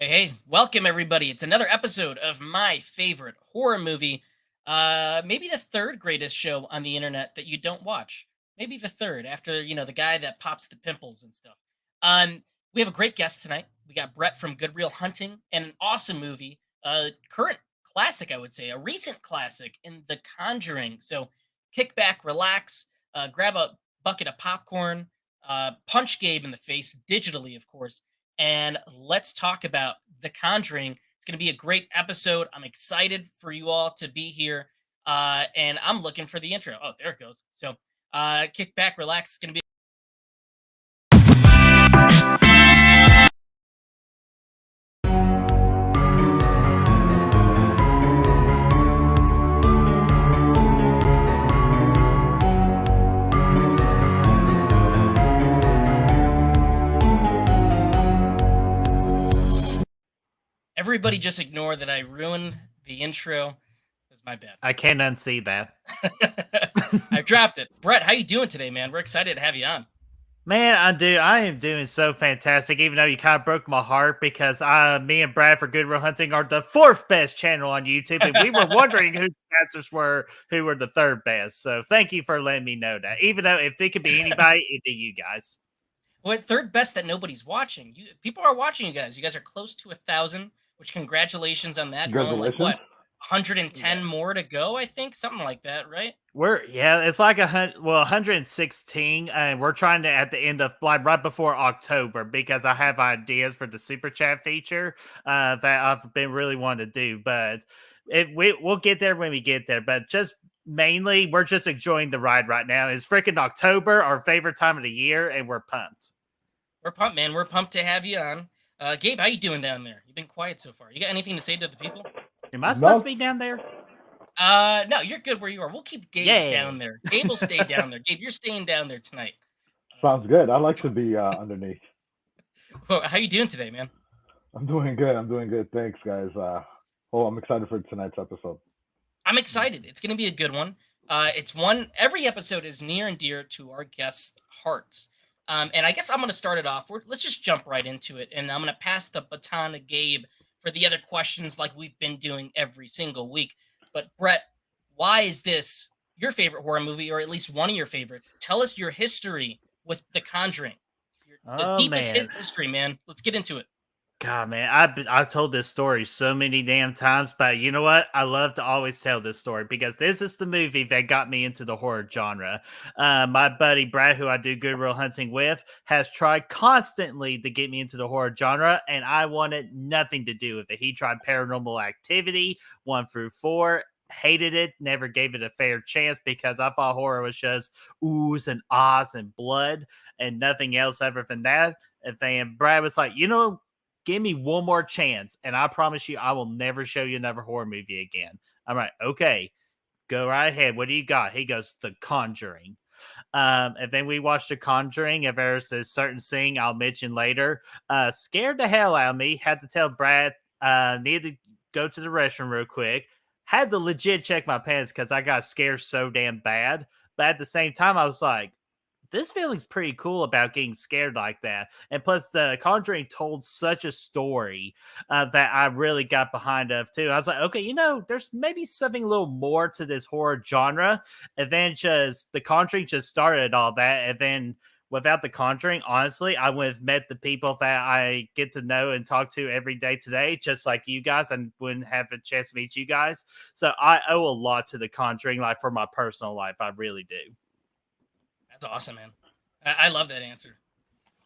Hey, welcome everybody. It's another episode of my favorite horror movie. Maybe the third greatest show on the internet that you don't watch. Maybe the third after, the guy that pops the pimples and stuff. We have a great guest tonight. We got Brett from Good Real Hunting and an awesome movie, current classic, I would say, a recent classic in The Conjuring. So kick back, relax, grab a bucket of popcorn, punch Gabe in the face digitally, of course, and let's talk about The Conjuring. It's going to be a great episode. I'm excited for you all to be here, and I'm looking for the intro. Oh, there it goes. So, kick back, relax. It's going to be. Everybody, just ignore that I ruined the intro. That's my bad. I can't unsee that. I dropped it. Brett, how you doing today, man? We're excited to have you on. Man, I am doing so fantastic, even though you kind of broke my heart because me and Brad for Good Real Hunting are the fourth best channel on YouTube, and we were wondering who the casters were, who were the third best. So thank you for letting me know that. Even though if it could be anybody, it'd be you guys. What third best that nobody's watching? People are watching you guys. You guys are close to 1,000, which congratulations on that. You're only like Congratulations. what, 110 Yeah. more to go, I think, something like that, right? It's like 116, and we're trying to at the end of like right before October because I have ideas for the super chat feature that I've been really wanting to do, but we'll get there when we get there. But just mainly, we're just enjoying the ride right now. It's freaking October, our favorite time of the year, and we're pumped. We're pumped, man. We're pumped to have you on. Gabe, how you doing down there? You've been quiet so far. You got anything to say to the people? Am I supposed to No, be down there? No, you're good where you are. We'll keep Gabe down Yay! there. Gabe will stay down there. Gabe, you're staying down there tonight. sounds good. I like to be underneath. Well, how you doing today, man? I'm doing good. I'm doing good. Thanks, guys. I'm excited for tonight's episode. I'm excited. It's going to be a good one. It's one, every episode is near and dear to our guests' hearts. And I guess I'm going to start it off. Let's just jump right into it. And I'm going to pass the baton to Gabe for the other questions like we've been doing every single week. But Brett, why is this your favorite horror movie, or at least one of your favorites? Tell us your history with The Conjuring. The Oh deepest man. history, man. Let's get into it. God, man, I've told this story so many damn times, but you know what? I love to always tell this story because this is the movie that got me into the horror genre. My buddy Brad, who I do Good Real Hunting with, has tried constantly to get me into the horror genre, and I wanted nothing to do with it. He tried Paranormal Activity 1 through 4. Hated it, never gave it a fair chance because I thought horror was just oohs and ahs and blood and nothing else other than that. And then Brad was like, give me one more chance, and I promise you, I will never show you another horror movie again. I'm like, okay, go right ahead. What do you got? He goes, The Conjuring. And then we watched The Conjuring, and there's a certain scene I'll mention later. Scared the hell out of me. Had to tell Brad, needed to go to the restroom real quick. Had to legit check my pants because I got scared so damn bad. But at the same time, I was like, this feeling's pretty cool about getting scared like that. And plus, The Conjuring told such a story that I really got behind of too. I was like, okay, there's maybe something a little more to this horror genre. And then just The Conjuring just started all that. And then without The Conjuring, honestly, I would have met the people that I get to know and talk to every day today, just like you guys, and wouldn't have a chance to meet you guys. So I owe a lot to The Conjuring, like for my personal life. I really do. That's awesome, man. I love that answer.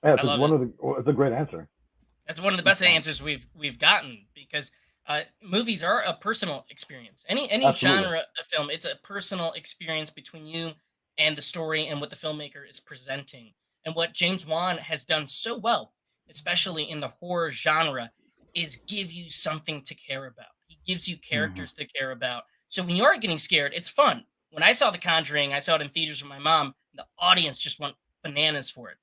Yeah, I love it. it's a great answer. That's one of the best answers we've gotten because movies are a personal experience. Any Absolutely. genre of film, it's a personal experience between you and the story and what the filmmaker is presenting. And what James Wan has done so well, especially in the horror genre, is give you something to care about. He gives you Hmm. characters to care about. So when you are getting scared, it's fun. When I saw The Conjuring, I saw it in theaters with my mom. The audience just went bananas for it.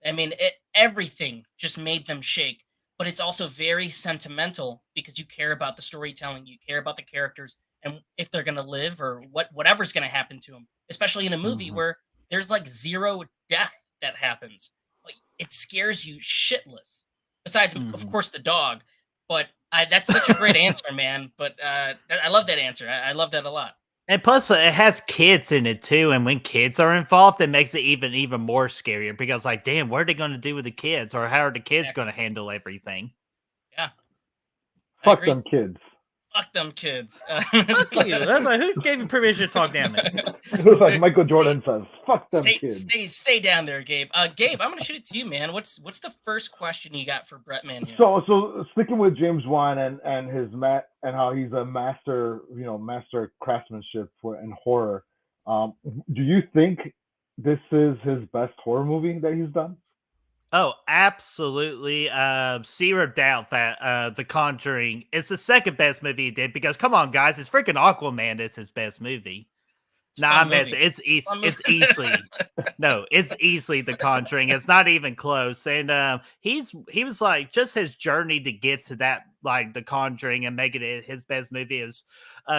I mean, everything just made them shake, but it's also very sentimental because you care about the storytelling, you care about the characters and if they're going to live or whatever's going to happen to them, especially in a movie Hmm. where there's like zero death that happens. Like it scares you shitless. Besides, of Mhm. course, the dog. But that's such a great answer, man. But I love that answer. I love that a lot. And plus, it has kids in it too, and when kids are involved, it makes it even more scarier because, like, damn, what are they going to do with the kids, or how are the kids going Exactly. to handle everything? Yeah, I Fuck agree. them kids. Fuck them kids. Fuck you! That's like, who gave you permission to talk down to me? It's like Michael stay, Jordan says, "Fuck them kids." stay down there, Gabe. Gabe, I'm gonna shoot it to you, man. What's the first question you got for Brett Manuel? So sticking with James Wan and his and how he's a master, master craftsmanship for in horror. Um, do you think this is his best horror movie that he's done? Oh, absolutely. Zero doubt that The Conjuring is the second best movie he did because, come on, guys, it's freaking Aquaman is his best movie. It's a Nah, fun I'm messing. movie. Fun movie. It's easily no, it's easily The Conjuring. It's not even close. And he was like just his journey to get to that like The Conjuring and making it his best movie is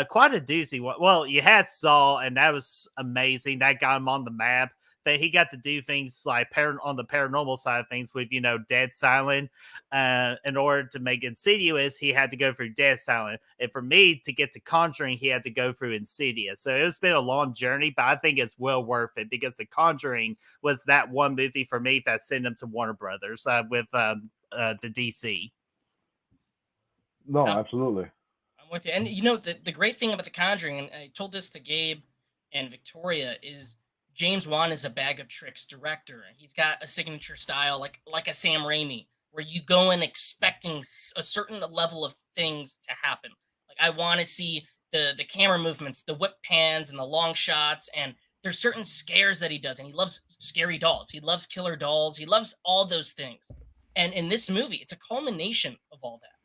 quite a doozy. Well, you had Saw, and that was amazing. That got him on the map. That he got to do things like on the paranormal side of things with Dead Silent. In order to make Insidious, he had to go through Dead Silent, and for me to get to Conjuring, he had to go through Insidious. So it's been a long journey, but I think it's well worth it because The Conjuring was that one movie for me that sent him to Warner Brothers with the DC. No, Yeah, absolutely. I'm with you. And the great thing about The Conjuring, and I told this to Gabe and Victoria, is James Wan is a bag of tricks director. He's got a signature style like a Sam Raimi, where you go in expecting a certain level of things to happen. Like I want to see the camera movements, the whip pans, and the long shots. And there's certain scares that he does, and he loves scary dolls. He loves killer dolls. He loves all those things. And in this movie, it's a culmination of all that,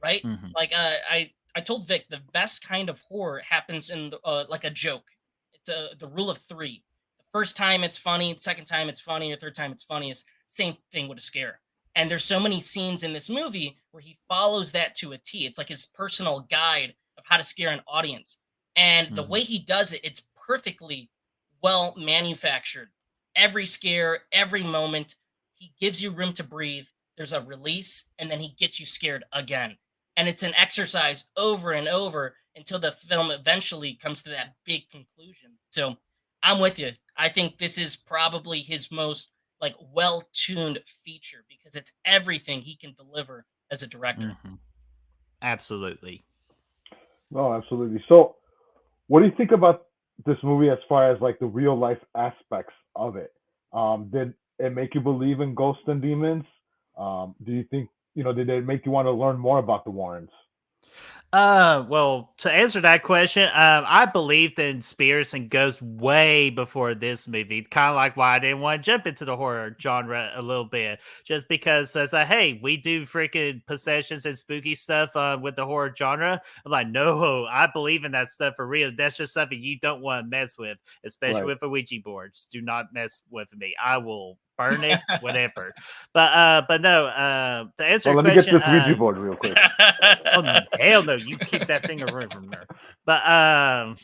right? Mhm. Like I told Vic the best kind of horror happens in like a joke. It's the rule of three. The first time it's funny, the second time it's funny, or third time it's funny. Is same thing with a scare. And there's so many scenes in this movie where he follows that to a T. It's like his personal guide of how to scare an audience. And the Mhm. way he does it, it's perfectly well manufactured. Every scare, every moment, he gives you room to breathe. There's a release, and then he gets you scared again, and it's an exercise over and over until the film eventually comes to that big conclusion. So I'm with you. I think this is probably his most like well-tuned feature because it's everything he can deliver as a director. Mhm. Absolutely. No, absolutely. So, what do you think about this movie as far as like the real life aspects of it? Did it make you believe in ghosts and demons? Do you think did it make you want to learn more about the Warrens? Well, to answer that question, I believed in spirits and ghosts way before this movie. Kind of like why I didn't want to jump into the horror genre a little bit, just because as hey, we do freaking possessions and spooky stuff with the horror genre. I'm like, no, I believe in that stuff for real. That's just something you don't want to mess with, especially Right. with a Ouija boards. Do not mess with me. I will burn it, whatever. But no, to answer Well, your let me get question, this Ouija board real quick. oh hell no, you keep that thing away from her. But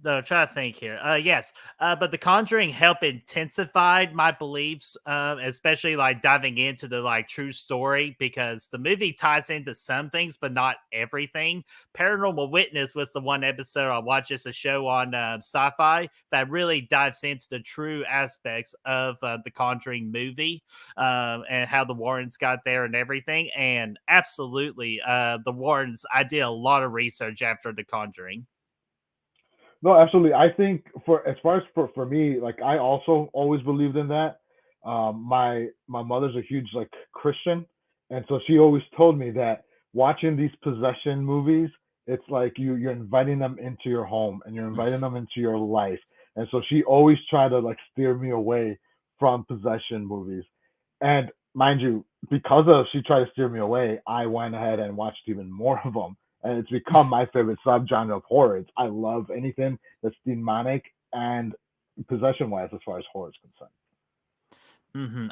no, try to think here. Yes, but The Conjuring helped intensify my beliefs, especially like diving into the like true story because the movie ties into some things, but not everything. Paranormal Witness was the one episode I watched as a show on Sci-Fi that really dives into the true aspects of the Conjuring movie and how the Warrens got there and everything. And absolutely, the Warrens. I did a lot of research after The Conjuring. No, absolutely. I think for as far as for me, like I also always believed in that. My mother's a huge like Christian, and so she always told me that watching these possession movies, it's like you're inviting them into your home and you're inviting them into your life. And so she always tried to like steer me away from possession movies. And mind you, because of she tried to steer me away, I went ahead and watched even more of them, and it's become my favorite subgenre of horror. I love anything that's demonic and possession wise as far as horror is concerned.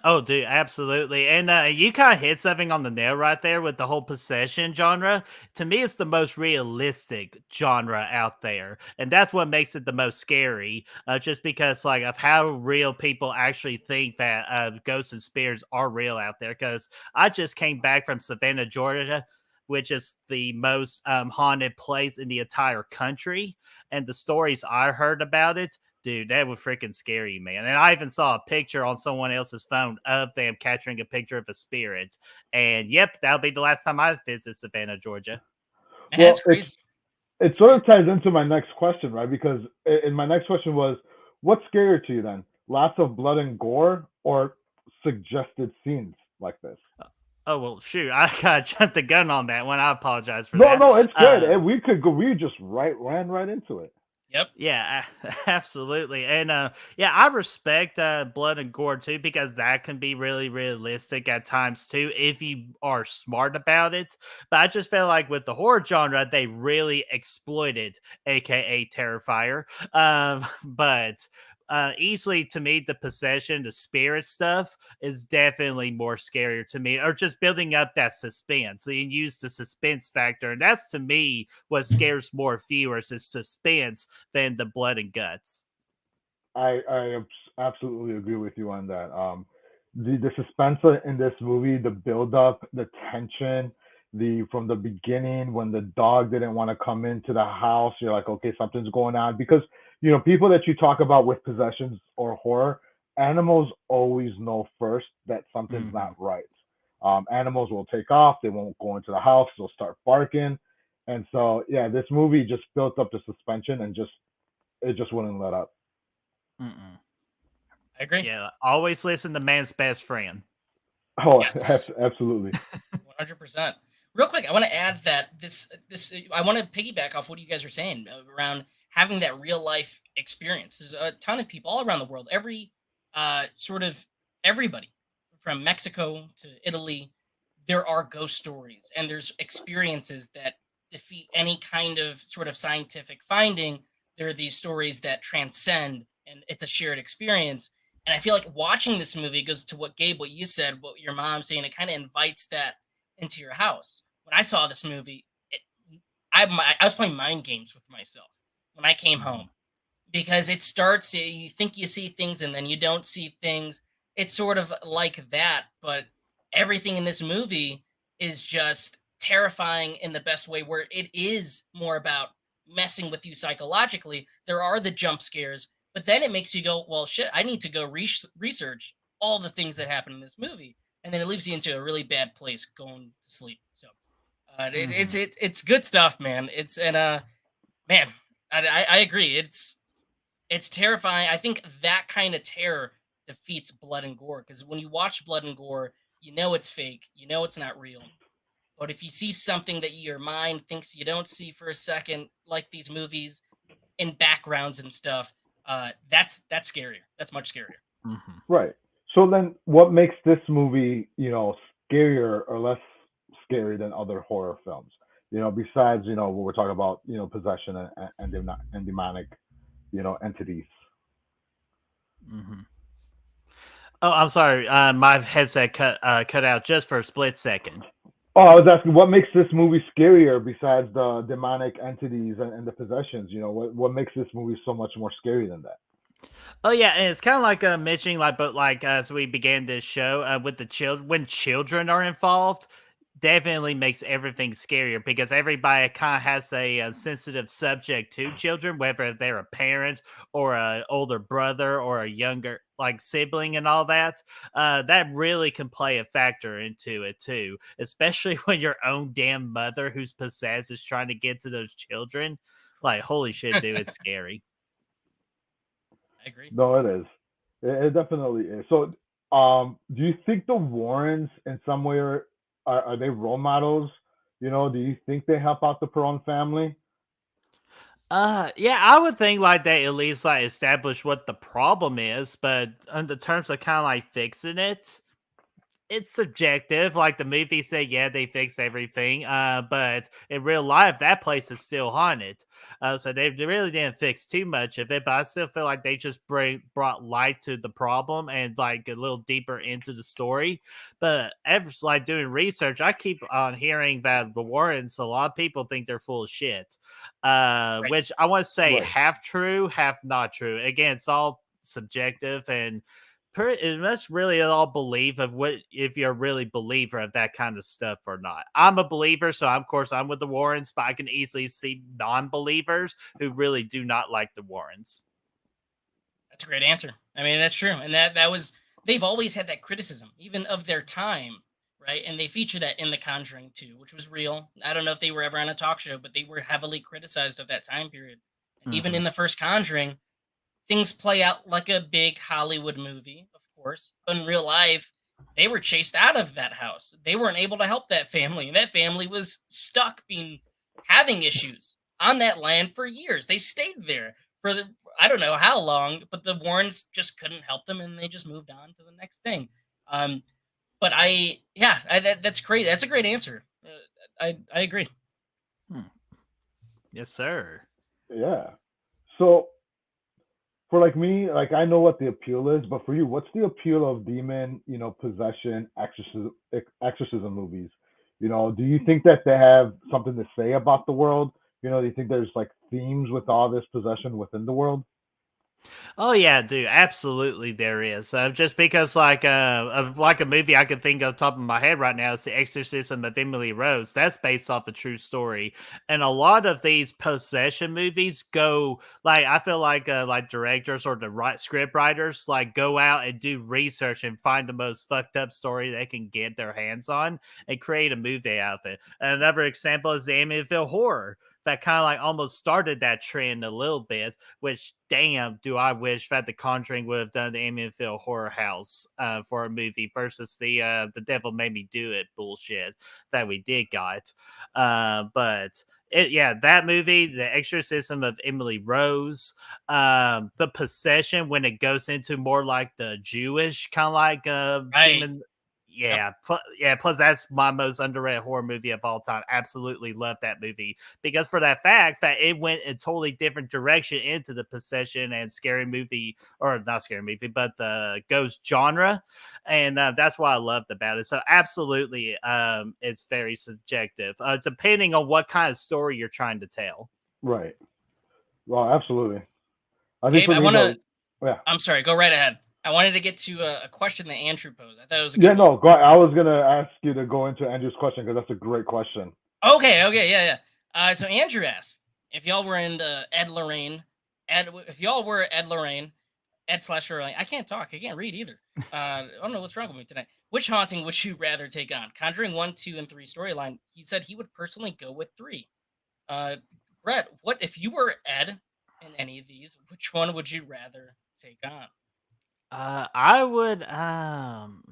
Oh, dude, absolutely. And you kind of hit something on the nail right there with the whole possession genre. To me, it's the most realistic genre out there, and that's what makes it the most scary. Just because, like, of how real people actually think that ghosts and spirits are real out there. Because I just came back from Savannah, Georgia. which is the most haunted place in the entire country. And the stories I heard about it, dude, that was freaking scary, man. And I even saw a picture on someone else's phone of them capturing a picture of a spirit. And yep, that'll be the last time I visit Savannah, Georgia. Man, that's Well, crazy. it That's sort crazy. of ties into my next question, right? Because in my next question was, what's scarier to you then? Lots of blood and gore or suggested scenes like this? Oh well, shoot! I kind of jumped the gun on that one. I apologize for No, that. no, it's good. Uh, We could go. We just ran right into it. Yep. Yeah, absolutely. And yeah, I respect blood and gore too because that can be really realistic at times too if you are smart about it. But I just feel like with the horror genre, they really exploited, aka Terrifier. But easily to me, the possession, the spirit stuff is definitely more scarier to me, or just building up that suspense. So you use the suspense factor, and that's to me what scares more viewers is suspense than the blood and guts. I absolutely agree with you on that. The suspense in this movie, the build up, the tension, the from the beginning when the dog didn't want to come into the house, you're like, okay, something's going on because people that you talk about with possessions or horror, animals always know first that something's not Hmm. right. Animals will take off, they won't go into the house, they'll start barking, and so yeah, this movie just built up the suspension and just it just wouldn't let up. Mm-mm. I agree. Yeah, always listen to man's best friend. Oh, Yes. absolutely. 100%. Real quick, I want to add that I want to piggyback off what you guys are saying around having that real life experience. There's a ton of people all around the world, sort of everybody from Mexico to Italy, there are ghost stories and there's experiences that defeat any kind of sort of scientific finding. There are these stories that transcend and it's a shared experience. And I feel like watching this movie goes to what Gabe, what you said, what your mom's saying. It kind of invites that into your house. When I saw this movie, I was playing mind games with myself when I came Hmm. home because it starts. You think you see things and then you don't see things. It's sort of like that, but everything in this movie is just terrifying in the best way. Where it is more about messing with you psychologically. There are the jump scares, but then it makes you go, "Well, shit! I need to go research all the things that happen in this movie," and then it leaves you into a really bad place going to sleep. So Hmm. it's good stuff, man. It's and man, I agree. It's terrifying. I think that kind of terror defeats blood and gore because when you watch blood and gore, you know it's fake, you know it's not real. But if you see something that your mind thinks you don't see for a second, like these movies in backgrounds and stuff, that's scarier. That's much scarier. Hmm. Right. So then, what makes this movie, scarier or less scary than other horror films? Besides, what we're talking about, possession and demonic, entities. Hmm. Oh, I'm sorry. My headset cut out just for a split second. Oh, I was asking, what makes this movie scarier besides the demonic entities and the possessions? What makes this movie so much more scary than that? Oh yeah, and it's kind of like mentioning like, but like as we began this show with the children, when children are involved, definitely makes everything scarier because everybody kind of has a sensitive subject to children, whether they're a parent or a older brother or a younger like sibling and all that. That really can play a factor into it too, especially when your own damn mother who's possessed is trying to get to those children. Like, holy shit, dude, it's I scary. agree. No, it is. It definitely is. So, do you think the Warrens in some way are they role models? Do you think they help out the Perron family? Yeah, I would think like they at least like establish what the problem is, but in the terms of kind of like fixing it, it's subjective. Like the movie said, yeah, they fixed everything. But in real life, that place is still haunted. So they really didn't fix too much of it. But I still feel like they just brought light to the problem and like a little deeper into the story. But ever like doing research, I keep on hearing that the Warrens, a lot of people think they're full of shit. Right. Which I want to say Right. half true, half not true. Again, it's all subjective and it must really all believe of what if you're a really believer of that kind of stuff or not. I'm a believer, so of course I'm with the Warrens, but I can easily see non-believers who really do not like the Warrens. That's a great answer. I mean, that's true, and that was they've always had that criticism, even of their time, right? And they feature that in The Conjuring too, which was real. I don't know if they were ever on a talk show, but they were heavily criticized of that time period. And even Hmm. in the first Conjuring, things play out like a big Hollywood movie, of course. But in real life, they were chased out of that house. They weren't able to help that family, and that family was stuck being having issues on that land for years. They stayed there for I don't know how long, but the Warrens just couldn't help them, and they just moved on to the next thing. Um, but yeah, that's great. That's a great answer. I agree. Hmm. Yes, sir. Yeah. So for like me, like I know what the appeal is, but for you, what's the appeal of demon, possession, exorcism movies? Do you think that they have something to say about the world? Do you think there's like themes with all this possession within the world? Oh yeah, dude, absolutely there is. Just because like a movie I could think of top of my head right now is The Exorcism of Emily Rose. That's based off a true story. And a lot of these possession movies go like I feel like directors or the script writers like go out and do research and find the most fucked up story they can get their hands on and create a movie out of it. And another example is the Amityville horror that kind of like almost started that trend a little bit, which damn do I wish that the Conjuring would have done the Amityville Horror House for a movie versus the Devil Made Me Do It bullshit that we did got. But yeah, that movie, The Exorcism of Emily Rose, the possession when it goes into more like the Jewish kind of like Right. demon. Yep. Yeah. Plus, that's my most underrated horror movie of all time. Absolutely love that movie because for that fact that it went a totally different direction into the possession and scary movie, or not scary movie, but the ghost genre, and that's what I loved about it. So absolutely, it's very subjective, depending on what kind of story you're trying to tell. Right. Well, absolutely. I think Gabe, for I me want to though, yeah, I'm sorry, go right ahead. I wanted to get to a question that Andrew posed. I thought it was a yeah, good one. no, I was gonna ask you to go into Andrew's question because that's a great question. Okay, yeah, yeah. So Andrew asked if y'all were in the if y'all were Ed Lorraine, Ed slash Lorraine. I can't talk. I can't read either. I don't know what's wrong with me tonight. Which haunting would you rather take on? Conjuring 1, 2, and 3 storyline. He said he would personally go with 3. Uh, Brett, what if you were Ed in any of these? Which one would you rather take on? I would,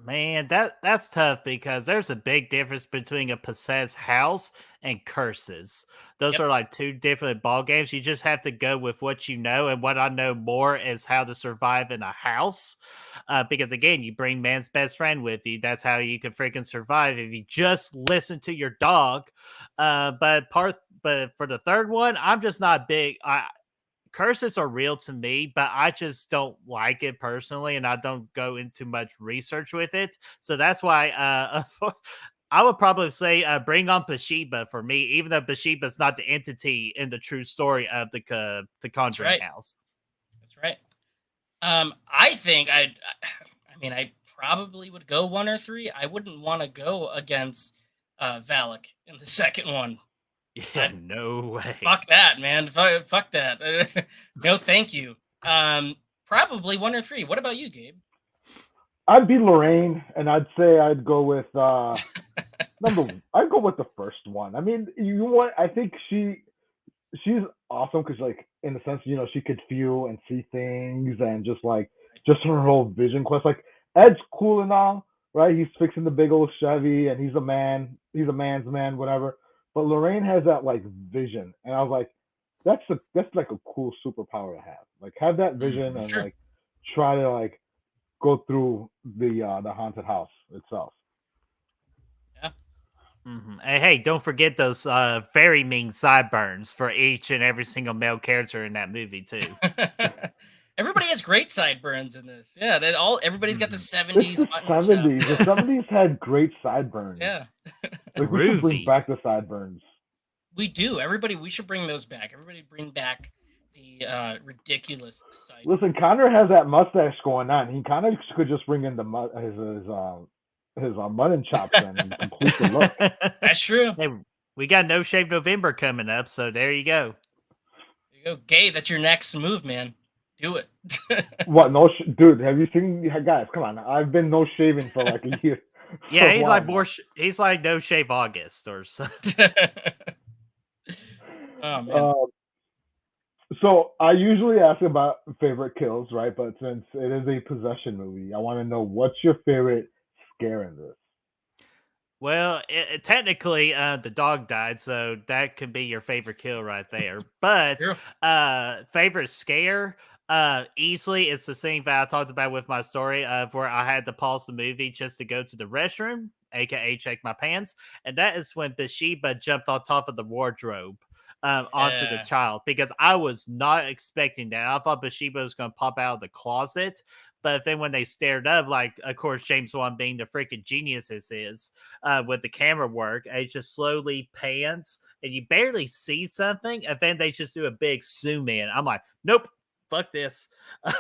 man, that's tough because there's a big difference between a possessed house and curses. Those Yep, are like two different ball games. You just have to go with what you know, and what I know more is how to survive in a house. Because again, you bring man's best friend with you. That's how you can freaking survive if you just listen to your dog. But for the third one, I'm just not big. Curses are real to me, but I just don't like it personally, and I don't go into much research with it. So that's why I would probably say bring on Bathsheba for me, even though Bathsheba's not the entity in the true story of the that's Conjuring right. House. That's right. I think I mean, I probably would go 1 or 3. I wouldn't wanna go against, Valak in the second one. Yeah, I no way. fuck that, man. Fuck that. No, thank you. Probably 1 or 3. What about you, Gabe? I'd be Lorraine, and I'd say I'd go with I'd go with the first one. I mean, you want? I think she's awesome because like in the sense she could feel and see things and just her whole vision quest. Like Ed's cool and all, right? He's fixing the big old Chevy and he's a man. He's a man's man, whatever. But Lorraine has that like vision, and I was like, that's like a cool superpower to have. Like have that vision Hmm. and Sure. like try to like go through the haunted house itself. Yeah. And hey, don't forget those very mean sideburns for each and every single male character in that movie too. Everybody has great sideburns in this. Yeah, they all everybody's got the Hmm. It's 70s the button up. '70s. The '70s had great sideburns. Yeah. Like we should bring Groovy. back the sideburns. We do. We should bring those back. Everybody bring back ridiculous sight. Listen, Connor has that mustache going on. He kind of could just bring in the his mutton chops and complete the look. That's true. Hey, we got No Shave November coming up, so there you go. There you go, Gabe. That's your next move, man. Do it. What? No, dude. Have you seen guys? Come on, I've been no shaving for like a year. For Yeah, a he's while like now. he's like No Shave August or something. Oh man. Uh, so I usually ask about favorite kills, right? But since it is a possession movie, I want to know what's your favorite scare in this. Well, technically, the dog died, so that could be your favorite kill right there. But True. favorite scare, easily, it's the same that I talked about with my story of where I had to pause the movie just to go to the restroom, aka check my pants, and that is when Bathsheba jumped on top of the wardrobe. Onto the Yeah. child because I was not expecting that. I thought Bathsheba was going to pop out of the closet, but then when they stared up, like, of course, James Wan being the freaking genius this is, with the camera work, it just slowly pans and you barely see something, and then they just do a big zoom in. I'm like, nope, fuck this.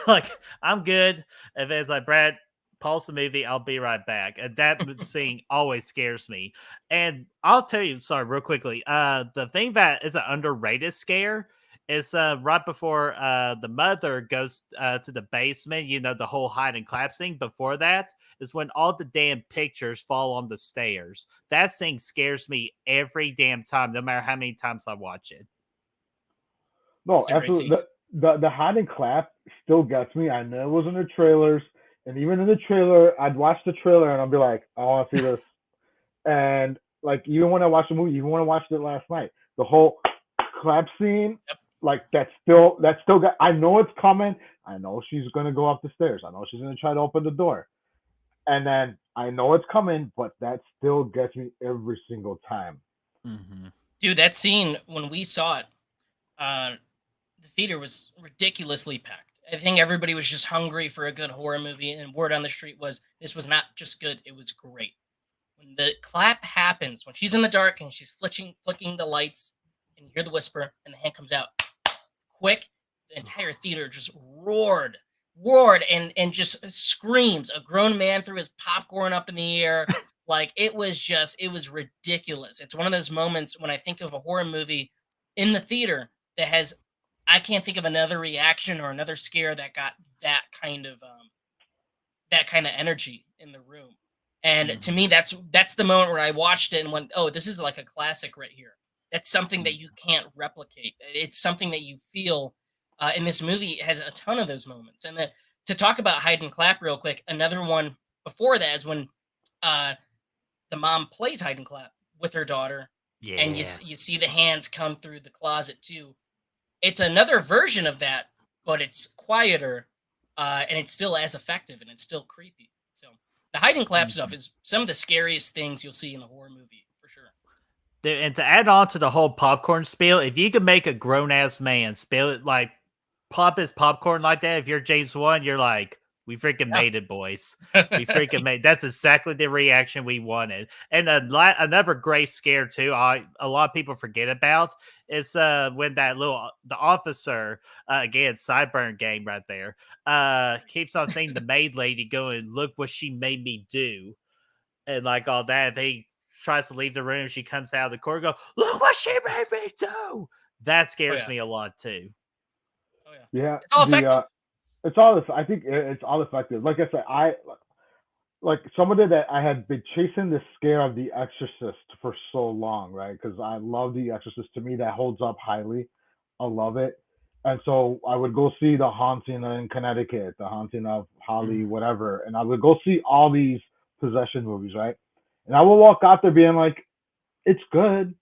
Like, I'm good. And then it's like, Brad, pause the movie. I'll be right back. And that scene always scares me. And I'll tell you, sorry, real quickly. The thing that is an underrated scare is right before the mother goes to the basement, you know, the whole hide and clap scene. Before that is when all the damn pictures fall on the stairs. That thing scares me every damn time, no matter how many times I watch it. No, Those are great absolutely. scenes. The hide and clap still gets me. I know it was in the trailers, and even in the trailer, I'd watch the trailer and I'd be like, I want to see this. And like even when I watched the movie, even when I watched it last night, the whole clap scene, Yep. like that's still got. I know it's coming. I know she's gonna go up the stairs. I know she's gonna try to open the door, and then I know it's coming, but that still gets me every single time. Mm-hmm. Dude, that scene when we saw it, uh, the theater was ridiculously packed. I think everybody was just hungry for a good horror movie, and word on the street was this was not just good; it was great. When the clap happens, when she's in the dark and she's flicking the lights, and you hear the whisper, and the hand comes out quick, the entire theater just roared, and just screams. A grown man threw his popcorn up in the air. Like it was ridiculous. It's one of those moments when I think of a horror movie in the theater that has, I can't think of another reaction or another scare that got that kind of energy in the room. And to Mm-hmm. me, that's the moment where I watched it and went, "Oh, this is like a classic right here." That's something that you can't replicate. It's something that you feel. And this movie has a ton of those moments. And to talk about hide and clap real quick, another one before that is when uh, the mom plays hide and clap with her daughter, and you Yes. see the hands come through the closet too. It's another version of that, but it's quieter, and it's still as effective, and it's still creepy. So the hide and clap stuff Mhm. is some of the scariest things you'll see in a horror movie for sure. And to add on to the whole popcorn spiel, if you could make a grown ass man spill it like pop his popcorn like that, if you're James Wan, you're like, we freaking made it, boys. We freaking made. That's exactly the reaction we wanted. And another great scare too. A lot of people forget about is when that little the officer again sideburn game right there keeps on saying the maid lady going, look what she made me do, and like all that. They tries to leave the room. She comes out of the corner, go, look what she made me do. That Oh scares yeah, me a lot too. oh yeah, Yeah, it's all effective. it's all. I think it's all effective. Like I said, I like somebody that I had been chasing the scare of The Exorcist for so long, right? Because I love The Exorcist. To me, that holds up highly. I love it. And so I would go see The Haunting in Connecticut, The Haunting of Holly, Mm. whatever. And I would go see all these possession movies, right? And I would walk out there being like, it's good.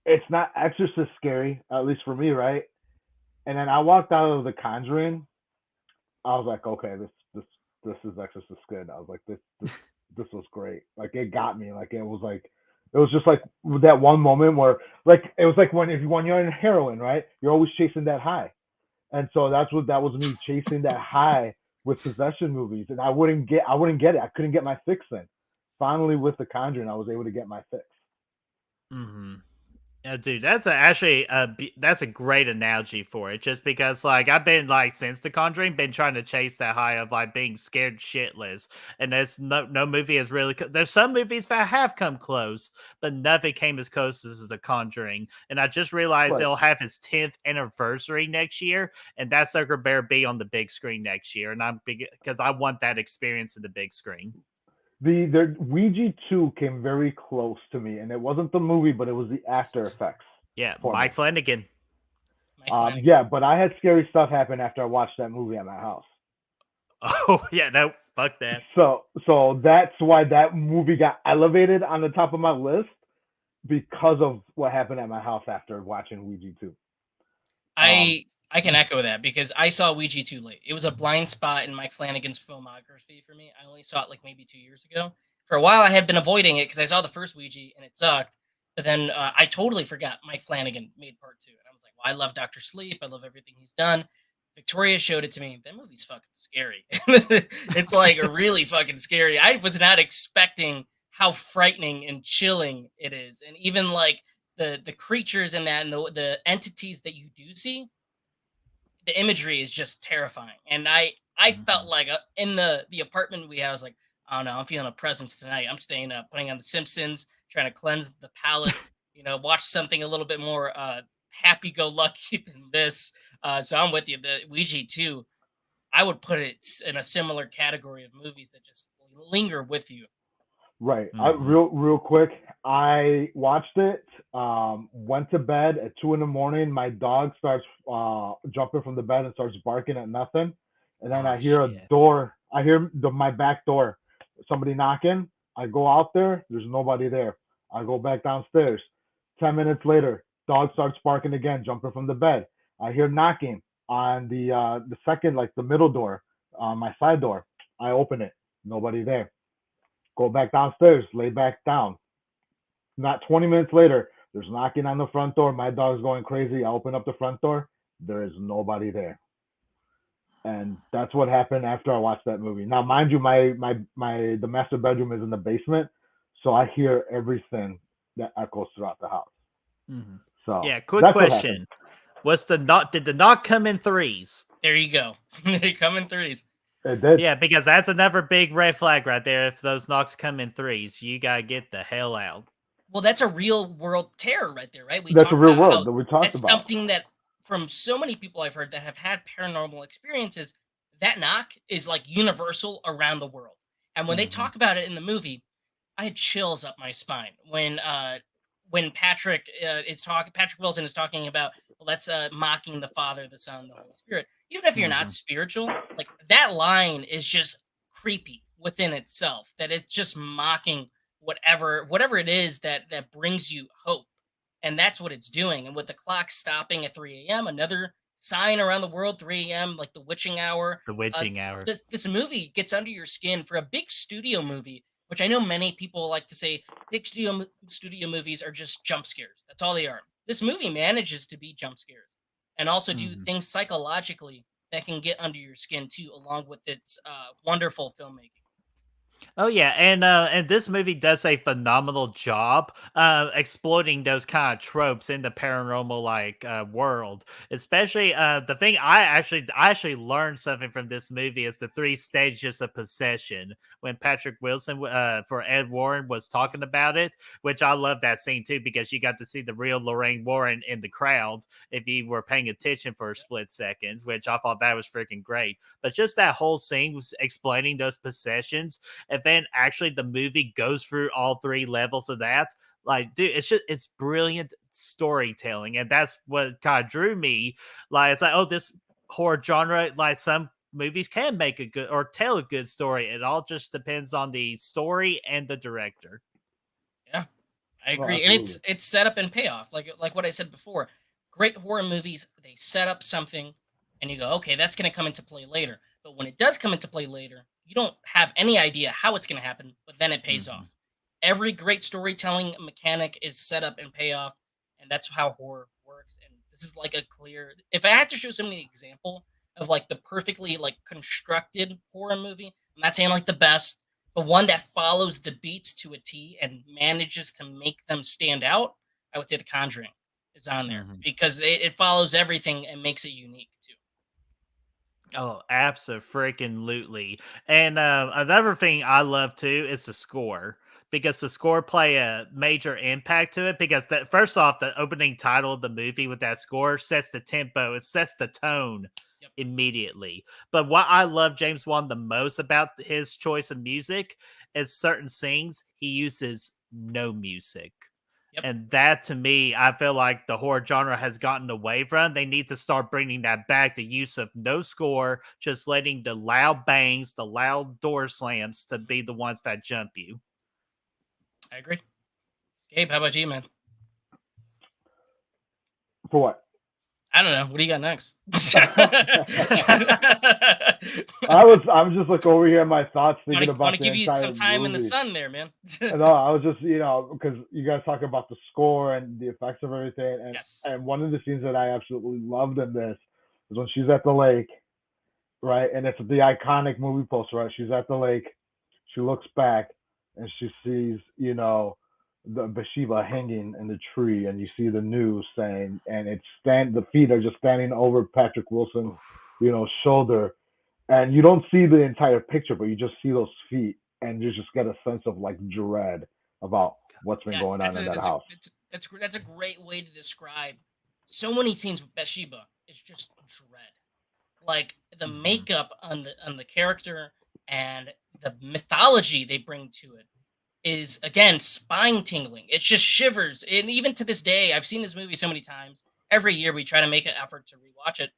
It's not Exorcist scary, at least for me, right? And then I walked out of The Conjuring. I was like, okay, this is Exorcist good. I was like, this was great. Like it got me. Like it was just like that one moment where like it was like when you're in heroin, right? You're always chasing that high. And so that was me chasing that high with possession movies. And I wouldn't get it. I couldn't get my fix in. Finally with The Conjuring, I was able to get my fix. Hmm. Dude, that's that's a great analogy for it. Just because, like, I've been like since The Conjuring, been trying to chase that high of like being scared shitless, and there's no movie has really. There's some movies that have come close, but nothing came as close as The Conjuring. And I just realized Right. it'll have its 10th anniversary next year, and that sucker better be on the big screen next year. And I'm big because I want that experience in the big screen. The Ouija 2 came very close to me, and it wasn't the movie, but it was the after effects Yeah, for me. Mike Flanagan. Mike Flanagan. Yeah, but I had scary stuff happen after I watched that movie at my house. Oh yeah, no, fuck that. So that's why that movie got elevated on the top of my list because of what happened at my house after watching Ouija 2. Um, I can echo that because I saw Ouija too late. It was a blind spot in Mike Flanagan's filmography for me. I only saw it like maybe 2 years ago. For a while, I had been avoiding it because I saw the first Ouija and it sucked. But then I totally forgot Mike Flanagan made part two, and I was like, "Well, I love Doctor Sleep. I love everything he's done." Victoria showed it to me. That movie's fucking scary. It's like really fucking scary. I was not expecting how frightening and chilling it is, and even like the creatures in that and the entities that you do see, the imagery is just terrifying. And I felt Mhm. like in the apartment we had, I was like, I don't know, I'm feeling a presence tonight. I'm staying up, putting on The Simpsons, trying to cleanse the palate. Watch something a little bit more happy go lucky than this. So I'm with you. The Ouija 2, I would put it in a similar category of movies that just linger with you. right. Mhm. Real quick, I watched it. Went to bed at 2 in the morning. My dog starts jumping from the bed and starts barking at nothing, and then Oh I hear a shit. door. I hear my back door. Somebody knocking. I go out there. There's nobody there. I go back downstairs. 10 minutes later, dog starts barking again, jumping from the bed. I hear knocking on the second, like the middle door, my side door. I open it. Nobody there. Go back downstairs, lay back down. Not 20 minutes later, there's knocking on the front door. My dog's going crazy. I open up the front door. There is nobody there. And that's what happened after I watched that movie. Now, mind you, the master bedroom is in the basement, so I hear everything that echoes throughout the house. Mhm. So Yeah, quick that's what happened. question. What's the knock? Did the knock come in threes? There you go. They come in threes. It did. Yeah, because that's another big red flag right there. If those knocks come in threes, you gotta get the hell out. Well, that's a real world terror right there, right? We That's a talk real about world how that we talked that's about. something that from so many people I've heard that have had paranormal experiences, that knock is like universal around the world. And when they Mhm. talk about it in the movie, I had chills up my spine when Patrick Wilson is talking about, well, that's mocking the Father, the Son, the Holy Spirit. Even if you're not Mhm. spiritual, like that line is just creepy within itself. That it's just mocking whatever it is that brings you hope, and that's what it's doing. And with the clock stopping at 3 a.m., another sign around the world, 3 a.m., like the witching hour. The uh, witching hour. this movie gets under your skin for a big studio movie, which I know many people like to say big studio movies are just jump scares. That's all they are. This movie manages to be jump scares and also do Mhm. things psychologically that can get under your skin too, along with its wonderful filmmaking. Oh yeah, and this movie does a phenomenal job exploiting those kind of tropes in the paranormal world. Especially the thing I actually learned something from this movie is the three stages of possession when Patrick Wilson for Ed Warren was talking about it, which I love that scene too because you got to see the real Lorraine Warren in the crowd if you were paying attention for a split second, which I thought that was freaking great. But just that whole scene was explaining those possessions, and then actually the movie goes through all three levels of that. Like, dude, it's brilliant storytelling, and that's what kind of drew me. Like, it's like, oh, this horror genre, like some movies can make a good or tell a good story. It all just depends on the story and the director. Yeah. I No, agree, and absolutely. it's set up and payoff, like what I said before. Great horror movies, they set up something, and you go, okay, that's going to come into play later. But when it does come into play later, you don't have any idea how it's going to happen, but then it pays Hmm. off. Every great storytelling mechanic is set up and payoff, and that's how horror works. And this is like a clear. If I had to show somebody an example of like the perfectly like constructed horror movie, I'm not saying like the best, but one that follows the beats to a T and manages to make them stand out, I would say The Conjuring is on there Mhm. because it follows everything and makes it unique too. Oh, abso-freaking-lutely. And, another thing I love too is the score, because the score play a major impact to it, because that first off, the opening title of the movie with that score sets the tempo, it sets the tone Yep. immediately. But what I love James Wan the most about his choice of music is certain scenes he uses no music. Yep. And that to me, I feel like the horror genre has gotten away from. They need to start bringing that back. The use of no score, just letting the loud bangs, the loud door slams to be the ones that jump you. I agree. Gabe, how about you, man? For what? I don't know. What do you got next? I'm just like over here in my thoughts thinking Want about to the give you entire some time in the movie. sun there, man. No, I was just, because you guys talk about the score and the effects of everything, and Yes. and one of the scenes that I absolutely loved in this is when she's at the lake, right? And it's the iconic movie poster, right? She's at the lake, she looks back, and she sees, the Bathsheba hanging in the tree, and you see the news saying, and the feet are just standing over Patrick Wilson's, Oof. shoulder, and you don't see the entire picture, but you just see those feet, and you just get a sense of like dread about what's been Yes, going on in that house. that's a great way to describe so many scenes with Bathsheba. It's just dread. Like the Mhm. makeup on the character and the mythology they bring to it is again spine tingling. It's just shivers. And even to this day, I've seen this movie so many times. Every year we try to make an effort to rewatch it.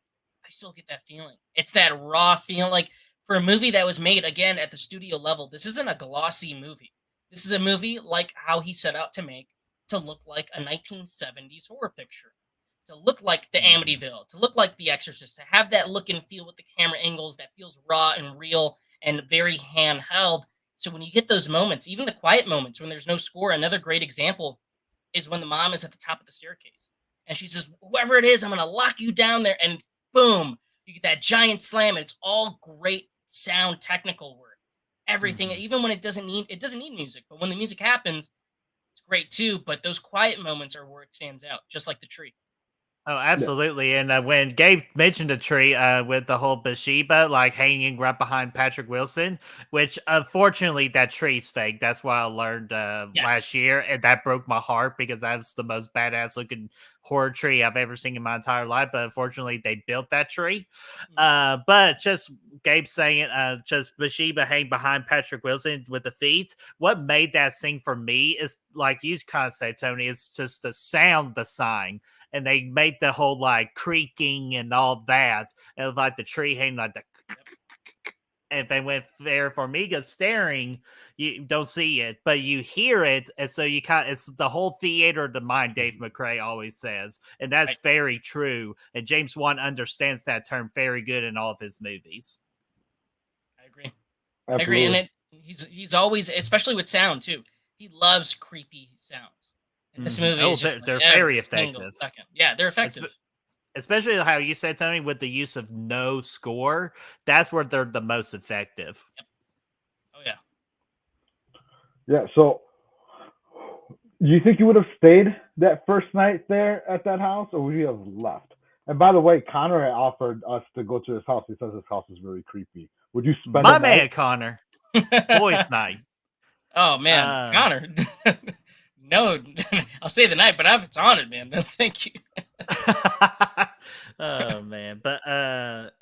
I still get that feeling. It's that raw feeling. Like for a movie that was made again at the studio level, this isn't a glossy movie. This is a movie like how he set out to make to look like a 1970s horror picture, to look like the Mhm. Amityville, to look like The Exorcist, to have that look and feel with the camera angles that feels raw and real and very handheld. So when you get those moments, even the quiet moments when there's no score, another great example is when the mom is at the top of the staircase and she says, "Whoever it is, I'm going to lock you down there." And boom, you get that giant slam, and it's all great sound technical work. Everything, Mhm. even when it doesn't need music, but when the music happens, it's great too. But those quiet moments are where it stands out, just like the tree. Oh, Yeah, absolutely. And when Gabe mentioned a tree with the whole Bathsheba, like hanging right behind Patrick Wilson, which unfortunately that tree's fake. That's what I learned last Yes. year. And that broke my heart because that's the most badass looking horror tree I've ever seen in my entire life. But unfortunately, they built that tree. Mhm. But just Gabe saying just Bathsheba hang behind Patrick Wilson with the feet. What made that scene for me is, like you kind of said, Tony, is just the sound, the sign, and they made the whole like creaking and all that, and like the tree hanging like the. Yep. If they went there for Miga staring, you don't see it, but you hear it, and so you kind it's the whole theater of the mind. Dave McCrae always says, and that's Right. very true. And James Wan understands that term very good in all of his movies. I agree. I agree. And absolutely. he's always, especially with sound too. He loves creepy sounds. And this movie Oh, is just like they're very every single effective. second. Yeah, they're Espe- effective. Especially how you said, Tony, with the use of no score. That's where they're the most effective. Yep. Oh yeah. Yeah. So, do you think you would have stayed that first night there at that house, or would you have left? And by the way, Connor had offered us to go to his house. He says his house is very creepy. Would you spend the My night? man, Connor, boys' night. Oh man, Uh, Connor. No, I'll stay the night, but if it's haunted, man, no thank you. oh man, but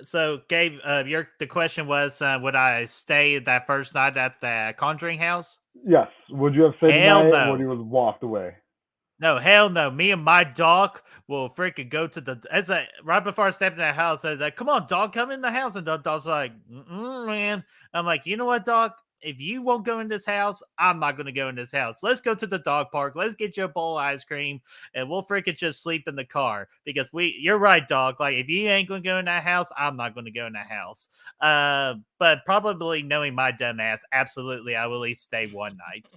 so Gabe, the question was, would I stay that first night at the Conjuring house? Yes. Would you have stayed the Hell night, or would no. you have walked away? No, hell no. Me and my dog will freaking go to the as I right before I stepped in the house. I was like, "Come on, dog, come in the house." And the dog's like, Man. I'm like, you know what, dog? If you won't go in this house, I'm not going to go in this house. Let's go to the dog park. Let's get you a bowl of ice cream, and we'll freaking just sleep in the car because you're right, dog. Like, if you ain't going to go in that house, I'm not going to go in that house. But probably knowing my dumb ass, absolutely, I will at least stay one night.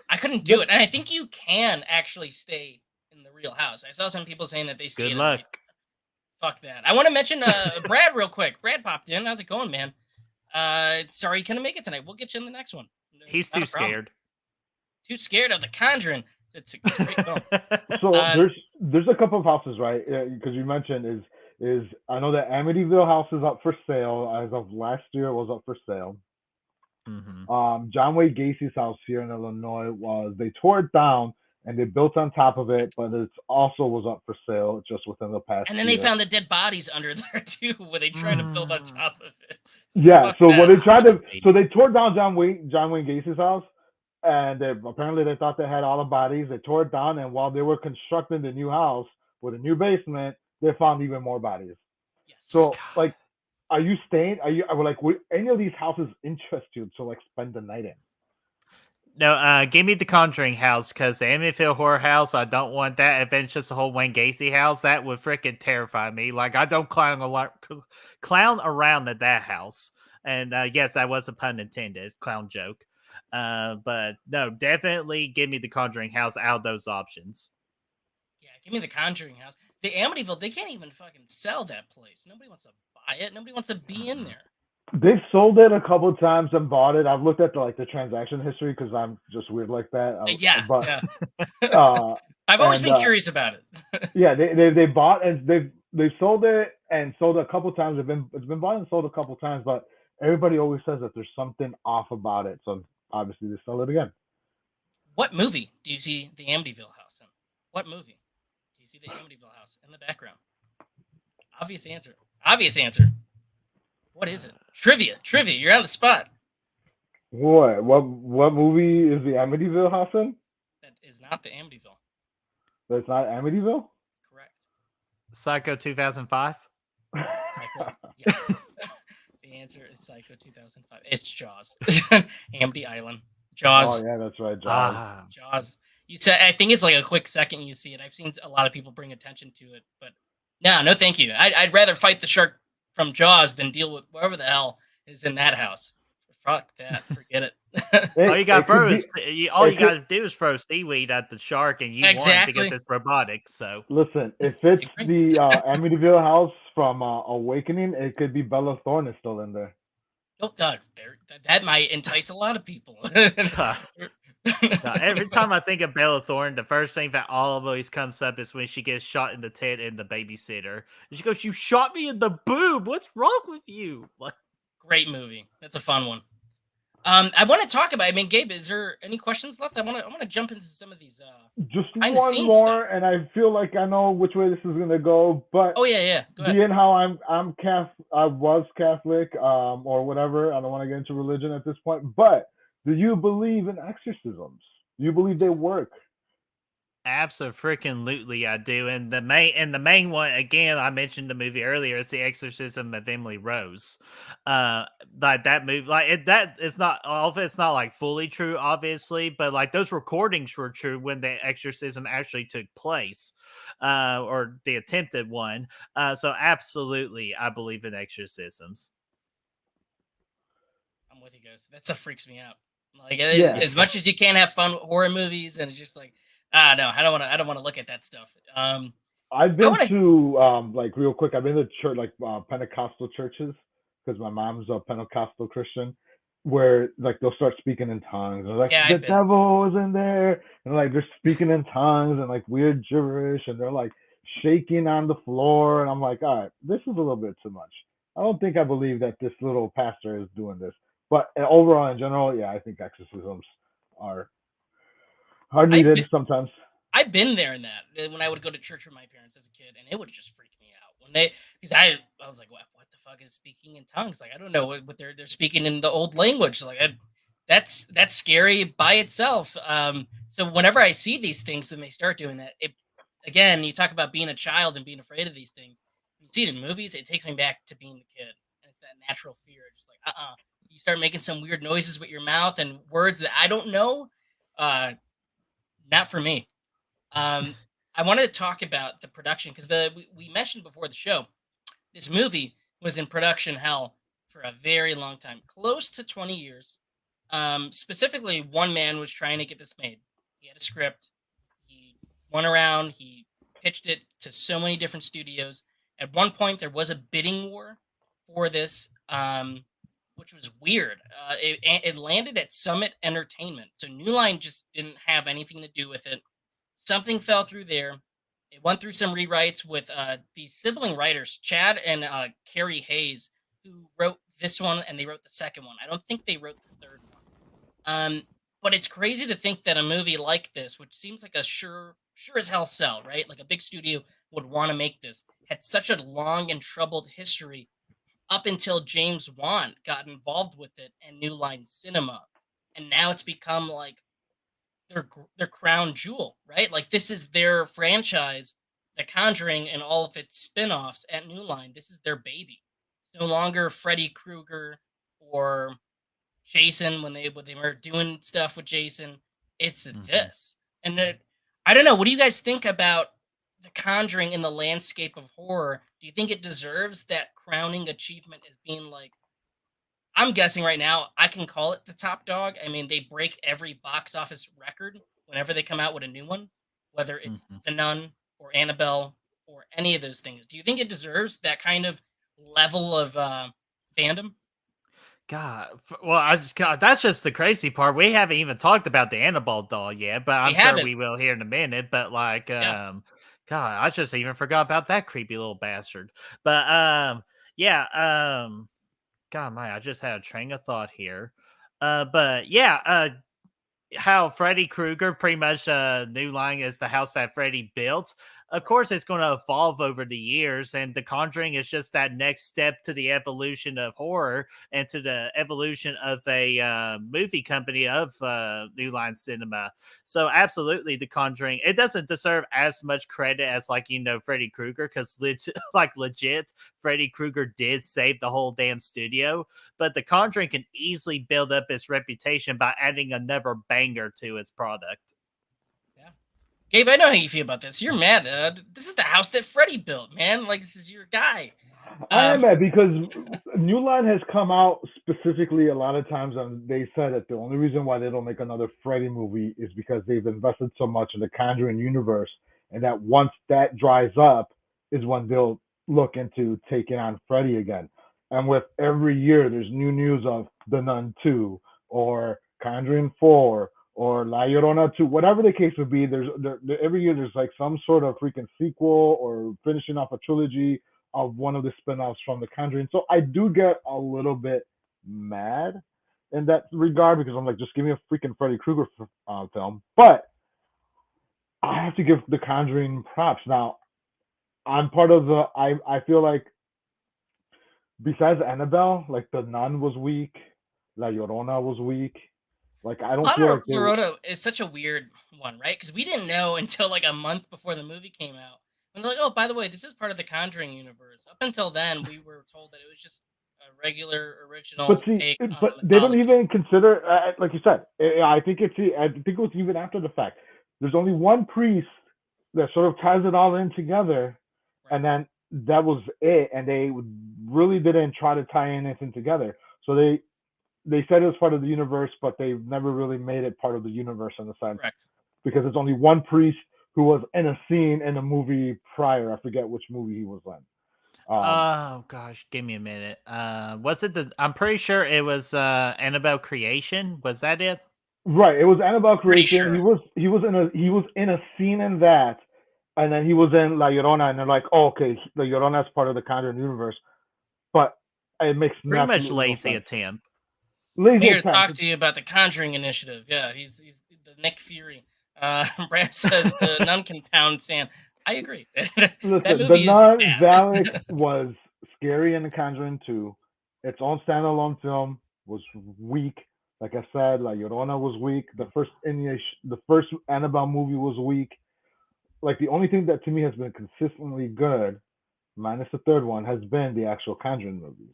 I couldn't do Yep. it, and I think you can actually stay in the real house. I saw some people saying that they Good stayed a night. luck. Fuck that. I want to mention Brad real quick. Brad popped in. How's it going, man? Sorry you couldn't make it tonight. We'll get you in the next one. He's Not too a problem. scared. Too scared of the Conjuring. It's a great film. So Um, there's a couple of houses, right? Because you mentioned is I know that Amityville house is up for sale as of last year. It was up for sale. Hmm. John Wayne Gacy's house here in Illinois was they tore it down and they built on top of it, but it also was up for sale just within the past and then they year. found the dead bodies under there too, where they tried to build on Mm, top of it. Yeah, Fuck so when that. they tried to, golly. so they tore down John Wayne Gacy's house, and apparently they thought they had all the bodies. They tore it down, and while they were constructing the new house with a new basement, they found even more bodies. Yes. So, like, are you staying? Are you like, would any of these houses interest you to like spend the night in? No, give me the Conjuring house because the Amityville horror house, I don't want that. If it's just a whole Wayne Gacy house, that would freaking terrify me. Like I don't clown around at that house. And yes, that was a pun intended, clown joke. But no, definitely give me the Conjuring house out of those options. Yeah, give me the Conjuring house. The Amityville, they can't even fucking sell that place. Nobody wants to buy it. Nobody wants to be in Mm-mm. there. They've sold it a couple of times and bought it. I've looked at the transaction history because I'm just weird like that. Yeah, But yeah. uh, I've always and been curious about it. yeah, they bought and they've sold it and sold it a couple times. It's been bought and sold a couple times, but everybody always says that there's something off about it. So obviously they sell it again. What movie do you see the Amityville house in? What movie do you see the Amityville house in the background? Obvious answer. Obvious answer. What is it? Trivia. Trivia. You're on the spot. What movie is the Amityville house in? That is not the Amityville. That's not Amityville. Correct. Psycho 2005. Psycho. Yes. The answer is Psycho 2005. It's Jaws. Amity Island. Oh Jaws. yeah, that's right, Jaws. Ah, Jaws. You said I think it's like a quick second you see it. I've seen a lot of people bring attention to it, but no, thank you. I'd rather fight the shark from Jaws than deal with whatever the hell is in that house. Fuck that. Forget it. all you got to It could throw be. is all It you got could to do is throw seaweed at the shark, and you won because Exactly. it's robotic. So listen. If I it's agree. the Amityville house from Awakening, it could be Bella Thorne is still in there. Oh God, that might entice a lot of people. no, every time I think of Bella Thorne, the first thing that always comes up is when she gets shot in the tit in the babysitter. And she goes, "You shot me in the boob. What's wrong with you?" Like, Great movie. That's a fun one. I want to talk about. I mean, Gabe, is there any questions left? I want to jump into some of these Just behind the one scenes stuff. more, and I feel like I know which way this is gonna go. But Oh yeah. Go ahead. being how I'm I was Catholic, or whatever. I don't want to get into religion at this point. But do you believe in exorcisms? Do you believe they work? absolutely, I do. And the main one again, I mentioned the movie earlier. It's the Exorcism of Emily Rose. Uh, like that movie, like that it's not all of it's not like fully true, obviously, but like those recordings were true when the exorcism actually took place, or the attempted one. So absolutely, I believe in exorcisms. I'm with you guys. That stuff freaks me out. Like Yeah, as much as you can't have fun with horror movies, and it's just like, no, I don't want to. I don't want to look at that stuff. I've I been want to. to like real quick. I've been to church like Pentecostal churches because my mom's a Pentecostal Christian, where like they'll start speaking in tongues. And like Yeah, the I've been. devil is in there, and like they're speaking in tongues and like weird gibberish, and they're like shaking on the floor. And I'm like, all right, this is a little bit too much. I don't think I believe that this little pastor is doing this. But overall, in general, yeah, I think exorcisms are are I've needed been. sometimes. I've been there in that when I would go to church with my parents as a kid, and it would just freak me out when they because I was like, what the fuck is speaking in tongues? Like I don't know what they're speaking in the old language. Like that's scary by itself. So whenever I see these things and they start doing that, it again, you talk about being a child and being afraid of these things. You see it in movies, it takes me back to being a kid. And it's that natural fear, just like you start making some weird noises with your mouth and words that I don't know. Uh, not for me. Um, I wanted to talk about the production because we mentioned before the show this movie was in production hell for a very long time, close to 20 years. Specifically, one man was trying to get this made. He had a script. He went around. He pitched it to so many different studios. At one point, there was a bidding war for this, which was weird. It landed at Summit Entertainment, so New Line just didn't have anything to do with it. something fell through there. It went through some rewrites with these sibling writers, Chad and Carrie Hayes, who wrote this one and they wrote the second one. I don't think they wrote the third one. Um, but it's crazy to think that a movie like this, which seems like a sure as hell sell, right? Like a big studio would want to make this, had such a long and troubled history up until James Wan got involved with it and New Line Cinema, and now it's become like their crown jewel, right? Like this is their franchise, The Conjuring and all of its spin-offs at New Line. This is their baby. It's no longer Freddy Krueger or Jason when they were doing stuff with Jason. It's Mhm. this. And I don't know, what do you guys think about The Conjuring in the landscape of horror? Do you think it deserves that crowning achievement as being like, I'm guessing right now I can call it the top dog. I mean, they break every box office record whenever they come out with a new one, whether it's Mhm. The Nun or Annabelle or any of those things. Do you think it deserves that kind of level of fandom? God, well, God, that's just the crazy part. We haven't even talked about the Annabelle doll yet, but We I'm sure haven't. we will here in a minute. But like, Yeah. God, I just even forgot about that creepy little bastard. But yeah, God, my, I just had a train of thought here. But yeah, how Freddy Krueger pretty much New Line is the house that Freddy built. Of Right. course, it's going to evolve over the years, and The Conjuring is just that next step to the evolution of horror and to the evolution of a movie company of New Line Cinema. So, absolutely, The Conjuring. It doesn't deserve as much credit as, like, Freddy Krueger, because like legit, Freddy Krueger did save the whole damn studio, but The Conjuring can easily build up its reputation by adding another banger to its product. Yeah. Gabe, I know how you feel about this. You're mad. This is the house that Freddie built, man. Like this is your guy. I am Um, mad because New Line has come out specifically a lot of times, and they said that the only reason why they don't make another Freddy movie is because they've invested so much in the Conjuring universe, and that once that dries up is when they'll look into taking on Freddy again. And with every year, there's new news of The Nun 2 or Conjuring 4 or La Llorona 2, whatever the case would be. Every year there's like some sort of freaking sequel or finishing off a trilogy of one of the spin-offs from The Conjuring. So I do get a little bit mad in that regard because I'm like, just give me a freaking Freddy Krueger film. But I have to give The Conjuring props. Now, I'm part of the. I feel like besides Annabelle, like The Nun was weak, La Llorona was weak. Like I don't La feel like they. Llorona is such a weird one, right? Because we didn't know until like a month before the movie came out. And they're like, oh, by the way, this is part of the Conjuring universe. Up until then, we were told that it was just a regular But original see, take on but the they don't mythology. even consider, like you said. I think it's. I think it was even after the fact. There's only one priest that sort of ties it all in together, Right. and then that was it. And they really didn't try to tie anything together. So they said it was part of the universe, but they never really made it part of the universe in a sense Correct. because it's only one priest who was in a scene in a movie prior. I forget which movie he was in. Oh gosh, give me a minute. Was it the? I'm pretty sure it was Annabelle Creation. Was that it? Right. It was Annabelle Pretty Creation. sure. He was in a scene in that, and then he was in La Llorona, and they're like, oh, okay, La Llorona is part of the Conjuring universe, but it makes Pretty much absolutely no lazy sense. attempt. I'm Lazy here to attempt. talk to you about the Conjuring Initiative. Yeah, he's the Nick Fury. Brad says the nun can pound sand. I agree. That Listen, The movie is Nun Valak bad. was scary in The Conjuring 2. Its own standalone film was weak. Like I said, La Llorona was weak. The first Annabelle movie was weak. Like the only thing that to me has been consistently good, minus the third one, has been the actual Conjuring movies.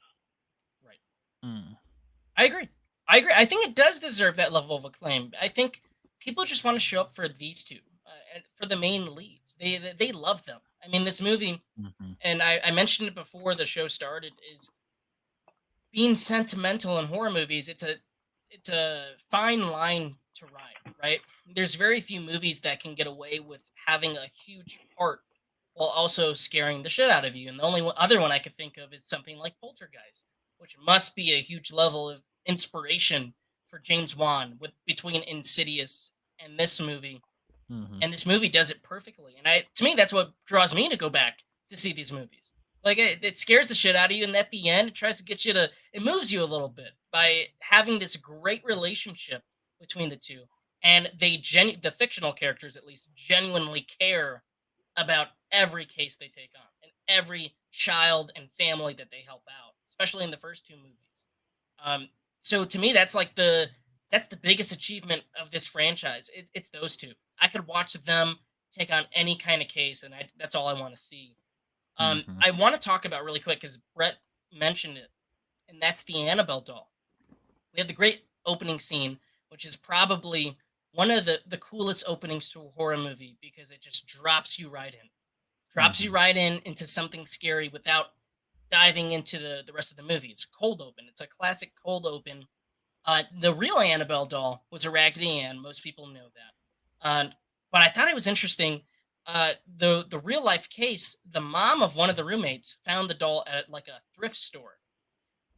Right. Mm. I agree. I agree. I think it does deserve that level of acclaim. I think people just want to show up for these two, and for the main leads. They love them. I mean, this movie, Mhm. and I mentioned it before the show started, is being sentimental in horror movies. It's a fine line to ride, right? There's very few movies that can get away with having a huge heart while also scaring the shit out of you. And the only other one I could think of is something like Poltergeist, which must be a huge level of inspiration for James Wan with between Insidious and this movie. Mhm. And this movie does it perfectly. And to me, that's what draws me to go back to see these movies. Like it scares the shit out of you, and at the end, it tries to get you to. It moves you a little bit by having this great relationship between the two, and the fictional characters at least genuinely care about every case they take on and every child and family that they help out, especially in the first two movies. Um, so to me, that's the biggest achievement of this franchise. It's those two. I could watch them take on any kind of case, and that's all I want to see. Mhm. I want to talk about really quick because Brett mentioned it, and that's the Annabelle doll. We have the great opening scene, which is probably one of the coolest openings to a horror movie because it just drops you Mhm. right in into something scary without diving into the rest of the movie. It's a cold open. It's a classic cold open. The real Annabelle doll was a Raggedy Ann. Most people know that. But I thought it was interesting. The real life case, the mom of one of the roommates found the doll at like a thrift store,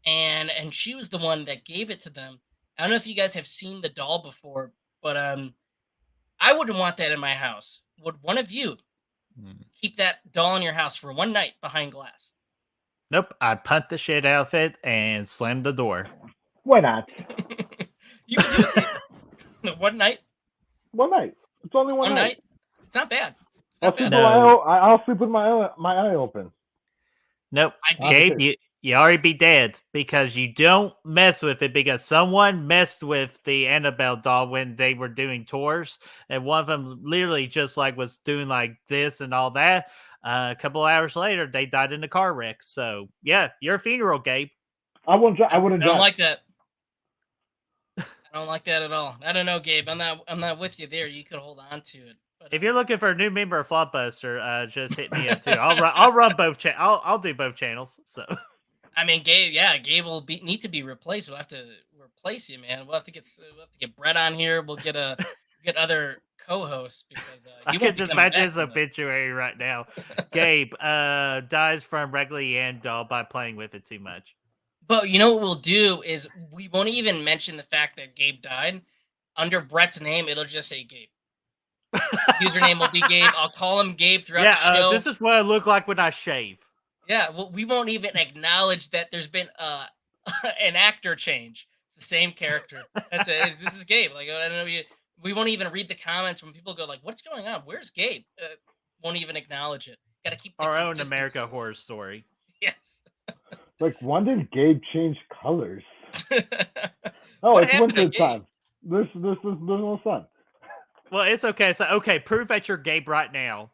and she was the one that gave it to them. I don't know if you guys have seen the doll before, but I wouldn't want that in my house. Would one of you Mhm. keep that doll in your house for one night behind glass? Nope, I punt the shit out of it and slammed the door. Why not? You would do it, Gabe. One night, One night. It's only one one night. night. It's not bad. It's I'll not sleep bad with at all. No, I'll sleep with my eye open. nope. I'd I have a be Gabe, case. you already be dead because you don't mess with it because someone messed with the Annabelle doll when they were doing tours, and one of them literally just like was doing like this and all that. A couple hours later, they died in a car wreck. So yeah, your funeral, Gabe. I wouldn't I don't drive. like that. I don't like that at all. I don't know, Gabe. I'm not with you there. You could hold on to it, but If you're looking for a new member of Flopbuster, just hit me up too. I'll run both. I'll do both channels. So I mean, Gabe. Yeah, Gabe will need to be replaced. We'll have to replace you, man. We'll have to get Brett on here. We'll get other co-hosts because I he can won't be just coming imagine back his from this. obituary right now. Gabe dies from regularly and doll by playing with it too much. But you know what we'll do is we won't even mention the fact that Gabe died. Under Brett's name, it'll just say Gabe. His username will be Gabe. I'll call him Gabe throughout the Yeah, show. this is what I look like when I shave. Yeah, well, we won't even acknowledge that there's been an actor change. It's the same character. That's it. This is Gabe. Like I don't know. We won't even read the comments when people go like, "What's going on? Where's Gabe?" Won't even acknowledge it. Got to keep the Our own consistency. America horror story. Yes. Like, when did Gabe change colors? Oh, What it's happened to winter Gabe? time. There's no sun. Well, it's okay. So okay, prove that you're Gabe right now.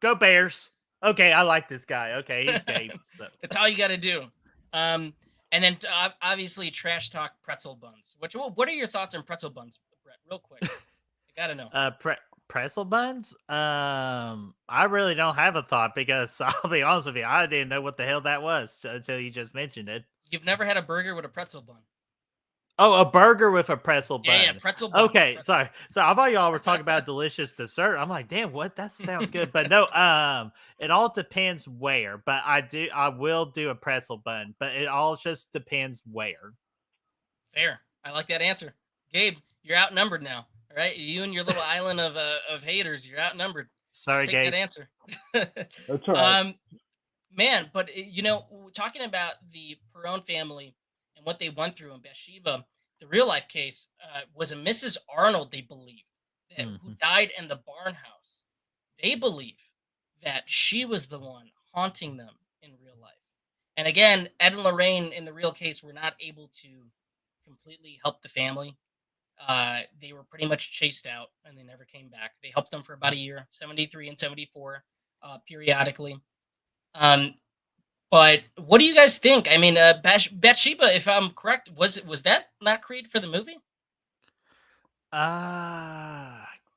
Go Bears. Okay, I like this guy. Okay, he's Gabe. So That's all you got to do. Um, and then obviously trash talk pretzel buns. What are your thoughts on pretzel buns, Brett? Real quick, I gotta know. pretzel buns. I really don't have a thought because I'll be honest with you, I didn't know what the hell that was until you just mentioned it. You've never had a burger with a pretzel bun? Oh, a burger with a pretzel Yeah, yeah, bun. pretzel bun. Okay, Pretzel. sorry. So I thought y'all were talking about delicious dessert. I'm like, damn, what? That sounds good. But no, it all depends where. But I will do a pretzel bun, but it all just depends where. Fair. I like that answer. Gabe, you're outnumbered now. All right, you and your little island of haters, you're outnumbered. Sorry, Take that Gabe. answer. That's all right. um, Man, but talking about the Perone family and what they went through in Bathsheba, the real life case was a Mrs. Arnold. They believe that who Mhm. died in the barn house. They believe that she was the one haunting them in real life. And again, Ed and Lorraine in the real case were not able to completely help the family. They were pretty much chased out and they never came back. They helped them for about a year, 73 and 74, periodically. Um, but what do you guys think? I mean, Bathsheba, if I'm correct, was that not created for the movie?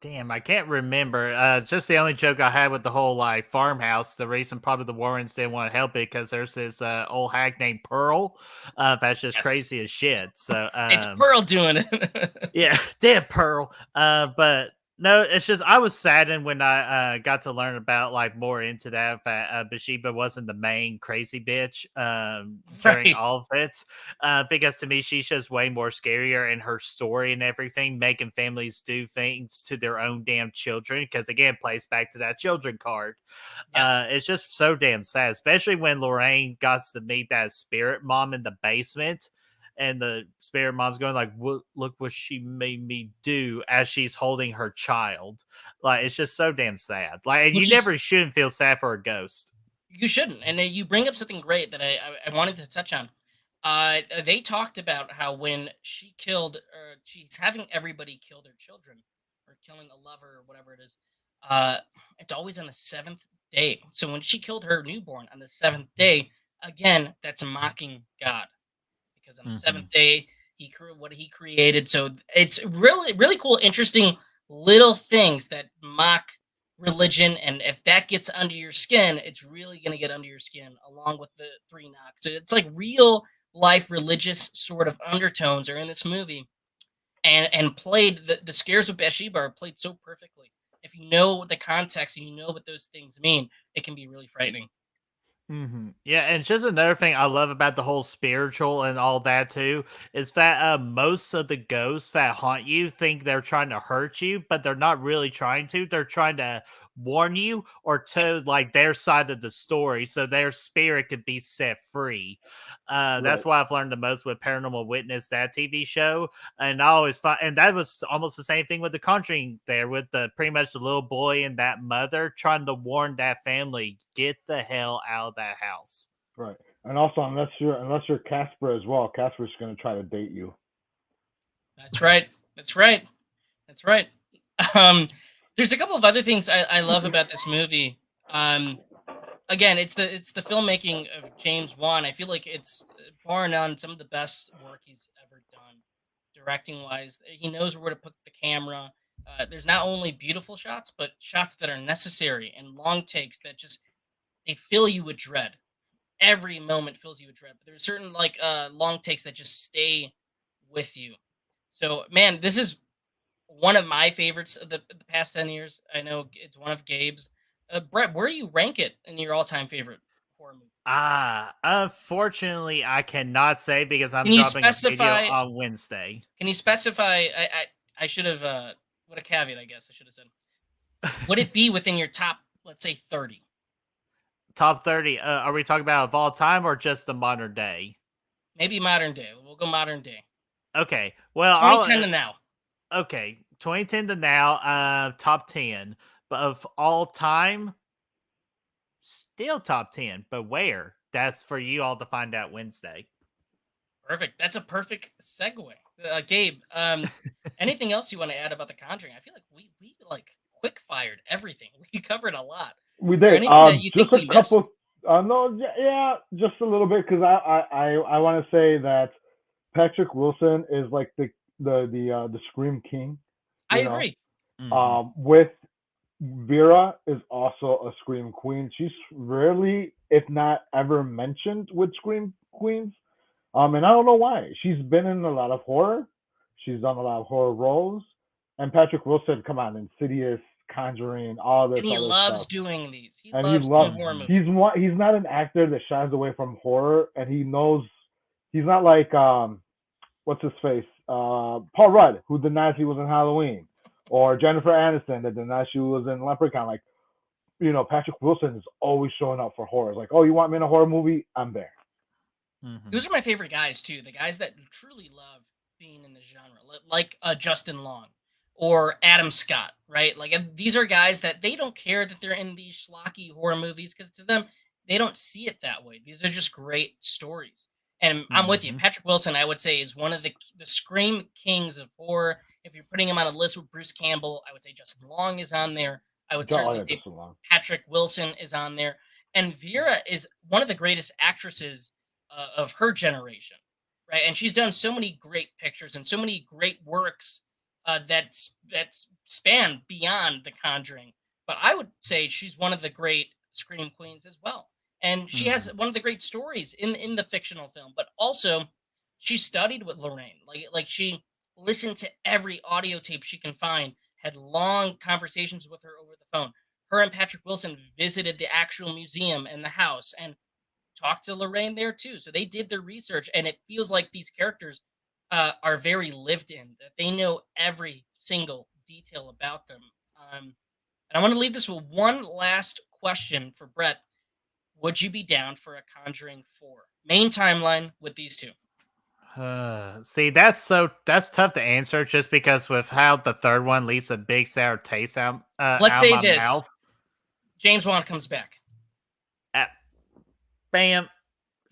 Damn, I can't remember. Just the only joke I had with the whole like farmhouse. The reason probably the Warrens didn't want to help it because there's this old hag named Pearl. That's just Yes, crazy as shit. So it's Pearl doing it. yeah, damn Pearl. But No, it's just I was saddened when I got to learn about like more into that Bathsheba wasn't the main crazy bitch during Right. all of it, because to me she's just way more scarier in her story and everything, making families do things to their own damn children. Because again, plays back to that children card. Yes. It's just so damn sad, especially when Lorraine got to meet that spirit mom in the basement, and the spirit mom's going like, Look what she made me do," as she's holding her child. Like, it's just so damn sad. Like, and you Which is never shouldn't feel sad for a ghost. you shouldn't. And you bring up something great that I wanted to touch on. They talked about how when she killed, or she's having everybody kill their children, or killing a lover, or whatever it is. Uh, it's always on the seventh day. So when she killed her newborn on the seventh day, again, that's mocking God, because on the Hmm. seventh day what he created. So it's really cool, interesting little things that mock religion, and if that gets under your skin, it's really going to get under your skin, along with the three knocks. So it's like real life religious sort of undertones are in this movie, and played the scares of Bathsheba are played so perfectly. If you know the context and you know what those things mean, it can be really frightening. Yeah, and just another thing I love about the whole spiritual and all that too is that most of the ghosts that haunt you think they're trying to hurt you, but they're not really trying to. They're trying to warn you or Yep. to like their side of the story, so their spirit could be set free. That's Right. why I've learned the most with Paranormal Witness, that TV show, and I always find, and that was almost the same thing with The Conjuring. There, with the pretty much the little boy and that mother trying to warn that family, get the hell out of that house. Right. And also, unless you're Casper as well, Casper's gonna try to date you. That's right. That's right. That's right. Um, there's a couple of other things I love about this movie. Um, Again, it's the filmmaking of James Wan. I feel like it's bar none some of the best work he's ever done, directing wise. He knows where to put the camera. There's not only beautiful shots, but shots that are necessary, and long takes that just they fill you with dread. Every moment fills you with dread. But there's certain like long takes that just stay with you. So man, this is one of my favorites of the past 10 years. I know it's one of Gabe's. Brett, where do you rank it in your all-time favorite horror movie? Unfortunately, I cannot say because I'm Can you dropping a video specify? on Wednesday. Can you specify? I should have. What a caveat, I guess I should have said. Would it be within your top, let's say 30? Top 30. Are we talking about of all time or just the modern day? Maybe modern day. We'll go modern day. Okay. Well, 2010 to now. okay. 2010 to now, top 10. But of all time, still top 10. But where? That's for you all to find out Wednesday. Perfect. That's a perfect segue. Gabe, anything else you want to add about The Conjuring? I feel like we like quick fired everything. We covered a lot. We Is there did. anything that you Just think a we missed? couple. No, yeah, just a little bit because I want to say that Patrick Wilson is like the Scream King. I You know, agree. Hmm. with Vera is also a Scream Queen. She's rarely, if not ever, mentioned with Scream Queens. And I don't know why. She's been in a lot of horror. She's done a lot of horror roles. And Patrick Wilson, come on, Insidious, Conjuring, all this And he other loves stuff. doing these. He And he loves doing loves. horror Hmm. He's movies. one. He's not an actor that shies away from horror, and he knows. He's not like what's his face, Paul Rudd, who denies he was in Halloween, or Jennifer Aniston that denies she was in Leprechaun. Like, Patrick Wilson is always showing up for horror. It's like, oh, you want me in a horror movie? I'm there. Hmm. Those are my favorite guys too. The guys that truly love being in the genre, like Justin Long or Adam Scott, right? Like these are guys that they don't care that they're in these schlocky horror movies, because to them they don't see it that way. These are just great stories. And I'm with you. Hmm. Patrick Wilson, I would say, is one of the scream kings of horror. If you're putting him on a list with Bruce Campbell, I would say Justin Long is on there. I would Oh certainly yeah, say just along. Patrick Wilson is on there. And Vera is one of the greatest actresses of her generation, right? And she's done so many great pictures and so many great works that span beyond The Conjuring. But I would say she's one of the great scream queens as well, and she has Hmm. one of the great stories in the fictional film. But also, she studied with Lorraine, like she listened to every audio tape she can find, had long conversations with her over the phone. Her and Patrick Wilson visited the actual museum and the house and talked to Lorraine there too. So they did their research, and it feels like these characters are very lived in. That they know every single detail about them. And I want to leave this with one last question for Brett. Would you be down for a Conjuring 4 main timeline with these two? See, that's tough to answer just because with how the third one leaves a big sour taste Let's out say my this: mouth. James Wan comes back. Uh, Bam,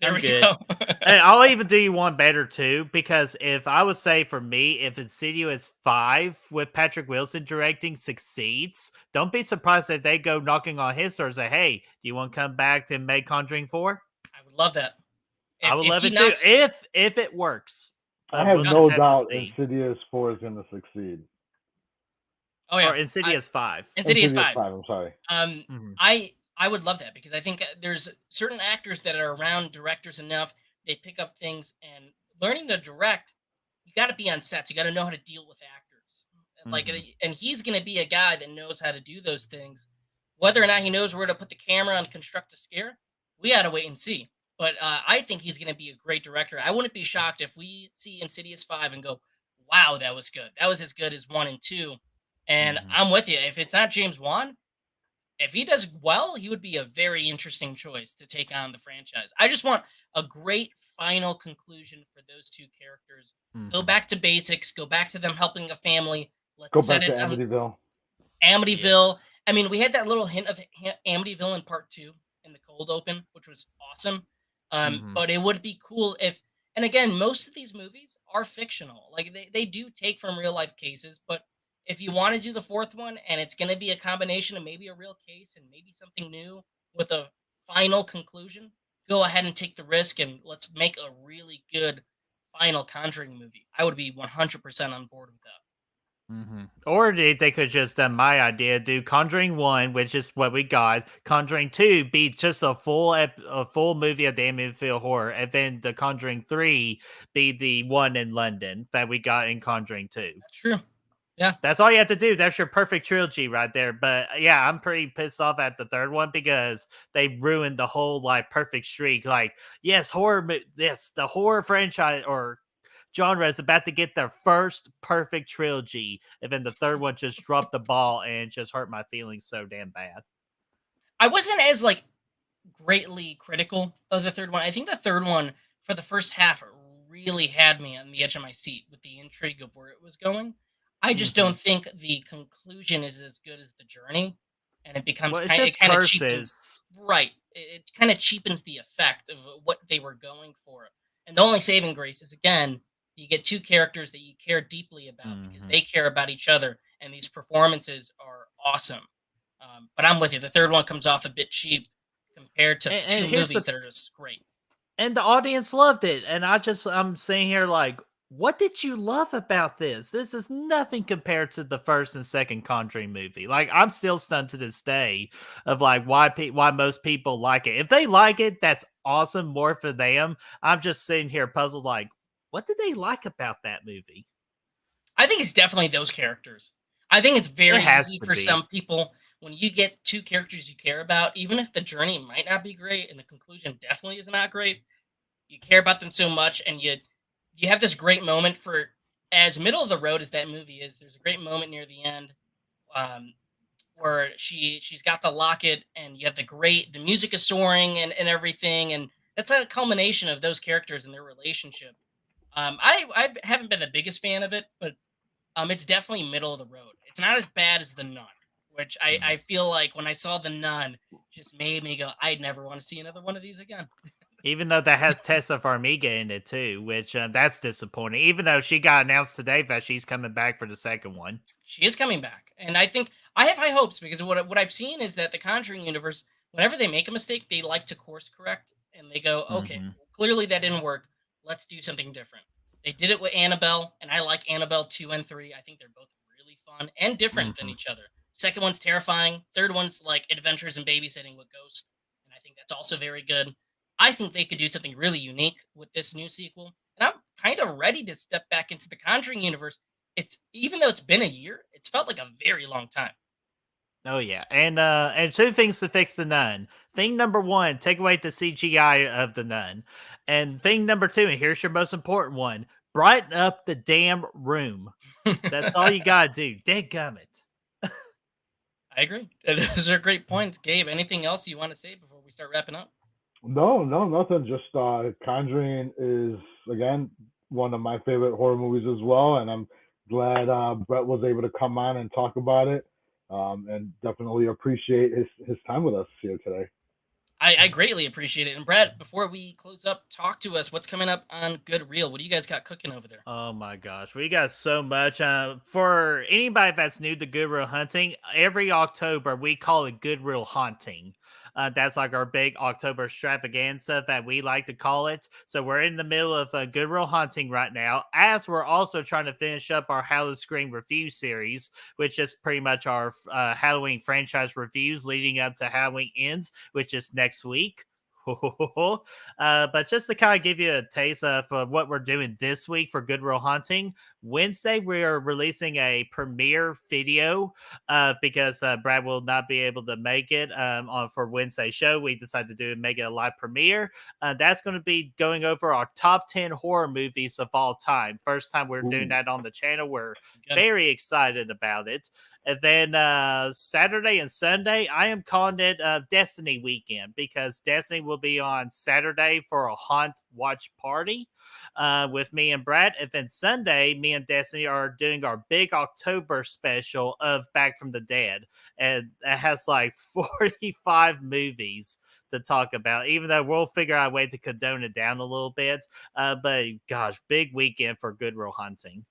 There I'm we good. go. And I'll even do you one better too, because if I would say for me, if Insidious 5 with Patrick Wilson directing succeeds, don't be surprised if they go knocking on his door and say, "Hey, do you want to come back to make Conjuring 4?" I would love that. I would If love he it too, knocks, if it works. I But have we'll uh, just no have to doubt see. Insidious 4 is going to succeed. oh yeah, Or Insidious 5. Insidious Insidious 5. 5, I'm sorry. Mhm. I would love that because I think there's certain actors that are around directors enough. They pick up things and learning to direct. You got to be on sets. You got to know how to deal with actors. Mhm. And he's going to be a guy that knows how to do those things. Whether or not he knows where to put the camera and construct a scare, we got to wait and see. But I think he's going to be a great director. I wouldn't be shocked if we see Insidious 5 and go, wow, that was good. That was as good as 1 and 2. And Mhm. I'm with you. If it's not James Wan, if he does well, he would be a very interesting choice to take on the franchise. I just want a great final conclusion for those two characters. Go Mhm. back to basics, go back to them helping a family. Go Let's set back to it on Amityville. Yeah. Amityville. I mean, we had that little hint of Amityville in part 2 in the cold open, which was awesome. Mhm. But it would be cool if, and again, most of these movies are fictional. Like they do take from real life cases, but if you want to do the fourth one and it's going to be a combination of maybe a real case and maybe something new with a final conclusion, go ahead and take the risk and let's make a really good final Conjuring movie. I would be 100% on board with that. Or they could just done my idea, do Conjuring 1, which is what we got. Conjuring 2 be just a full movie of the Amityville horror, and then the Conjuring 3 be the one in London that we got in Conjuring 2. That's true. Yeah. That's all you have to do. That's your perfect trilogy right there. But yeah, I'm pretty pissed off at the third one because they ruined the whole like perfect streak. Like, yes, yes, the horror franchise or genre is about to get their first perfect trilogy, and then the third one just dropped the ball and just hurt my feelings so damn bad. I wasn't as like greatly critical of the third one. I think the third one for the first half really had me on the edge of my seat with the intrigue of where it was going. I just Hmm. don't think the conclusion is as good as the journey, and it becomes Well, it's it just kind of cheapens. curses. Right, it kind of cheapens the effect of what they were going for. And the only saving grace is again you get two characters that you care deeply about because Hmm. they care about each other, and these performances are awesome. But I'm with you. The third one comes off a bit cheap compared to And two here's movies the that are just great. and the audience loved it. And I'm sitting here like, what did you love about this? This is nothing compared to the first and second Conjuring movie. Like, I'm still stunned to this day of like why most people like it. If they like it, that's awesome, more for them. I'm just sitting here puzzled, like, what did they like about that movie? I think it's definitely those characters. I think it's It very has easy to for some be. people when you get two characters you care about, even if the journey might not be great and the conclusion definitely is not great, you care about them so much and you have this great moment for as middle of the road as that movie is. There's a great moment near the end um, where she's got the locket and you have the music is soaring and everything, and that's a culmination of those characters and their relationship. I haven't been the biggest fan of it, but it's definitely middle of the road. It's not as bad as The Nun, which I feel like when I saw The Nun, just made me go, I'd never want to see another one of these again. Even though that has Tessa Farmiga in it too, which that's disappointing. Even though she got announced today that she's coming back for the second one. She is coming back, and I think I have high hopes because what I've seen is that the Conjuring universe, whenever they make a mistake, they like to course correct and they go, okay, Hmm. well, clearly that didn't work. Let's do something different. They did it with Annabelle, and I like Annabelle 2 and 3. I think they're both really fun and different than Hmm. each other. Second one's terrifying. Third one's like adventures in babysitting with ghosts, and I think that's also very good. I think they could do something really unique with this new sequel, and I'm kind of ready to step back into the Conjuring universe. It's even though it's been a year, it's It's felt like a very long time. Oh yeah, and two things to fix the nun. Thing number one, take away the CGI of the nun, and thing number two, and here's your most important one: brighten up the damn room. That's all you gotta do. Dadgummit. I agree. Those are great points, Gabe. Anything else you want to say before we start wrapping up? No, no, nothing. Just Conjuring is again one of my favorite horror movies as well, and I'm glad Brett was able to come on and talk about it. And definitely appreciate his time with us here today. I greatly appreciate it. And Brett, before we close up, talk to us. What's coming up on Good Reel? What do you guys got cooking over there? Oh my gosh, we got so much. For anybody that's new to Goodwill Hunting, every October we call it Goodwill Haunting. That's like our big October extravaganza that we like to call it. So we're in the middle of Goodwill Hunting right now, as we're also trying to finish up our Halloween Scream review series, which is pretty much our Halloween franchise reviews leading up to Halloween Ends, which is next week. But just to kind of give you a taste of what we're doing this week for Goodwill Hunting, Wednesday we are releasing a premiere video because Brad will not be able to make it on for Wednesday's show. We decided to make it a live premiere. That's going to be going over our top 10 horror movies of all time. First time we're doing Ooh. that on the channel. We're Good. very excited about it. And then Saturday and Sunday, I am calling it Destiny weekend because Destiny will be on Saturday for a haunt watch party with me and Brad. And then Sunday, me and Destiny are doing our big October special of Back from the Dead. And it has like 45 movies to talk about, even though we'll figure out a way to condone it down a little bit. But gosh, big weekend for Goodwill Hunting.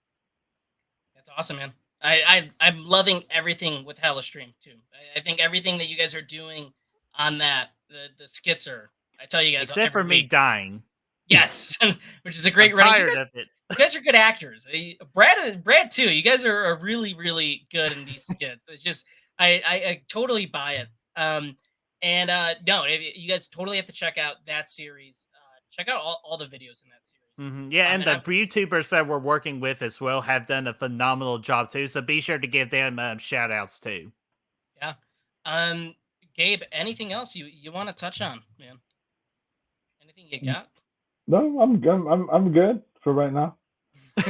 That's awesome, man. I'm loving everything with Hellastream too. I think everything that you guys are doing on that, the skits are. I tell you guys Except for every me week. dying. Yes, which is a I'm great running. tired of it. You guys are good actors. Brad too. You guys are really really good in these skits. It's just I totally buy it. And no, you guys totally have to check out that series. Check out all the videos in that series. Yeah, and And the I'm YouTubers that we're working with as well have done a phenomenal job too. So be sure to give them shout outs too. yeah. Um, Gabe, anything else you want to touch on, man? Anything you got? No, I'm good. I'm good for right now.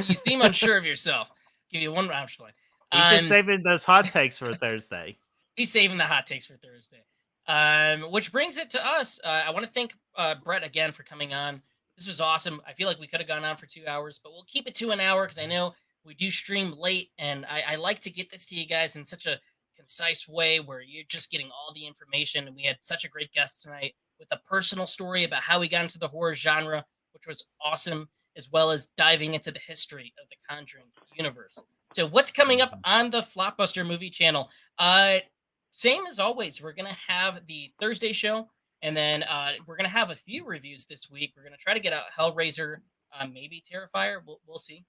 You seem unsure of yourself. Give you one round point. He's just Um, saving those hot takes for Thursday. he's saving the hot takes for Thursday. Which brings it to us. I want to thank Brett again for coming on. This was awesome. I feel like we could have gone on for 2 hours, but we'll keep it to an hour because I know we do stream late, and I like to get this to you guys in such a concise way where you're just getting all the information. And we had such a great guest tonight with a personal story about how we got into the horror genre, which was awesome, as well as diving into the history of the Conjuring universe. So, what's coming up on the Flopbuster movie channel? Uh, Same as always, we're gonna have the Thursday show, and then we're gonna have a few reviews this week. We're gonna try to get out Hellraiser, maybe Terrifier. We'll see.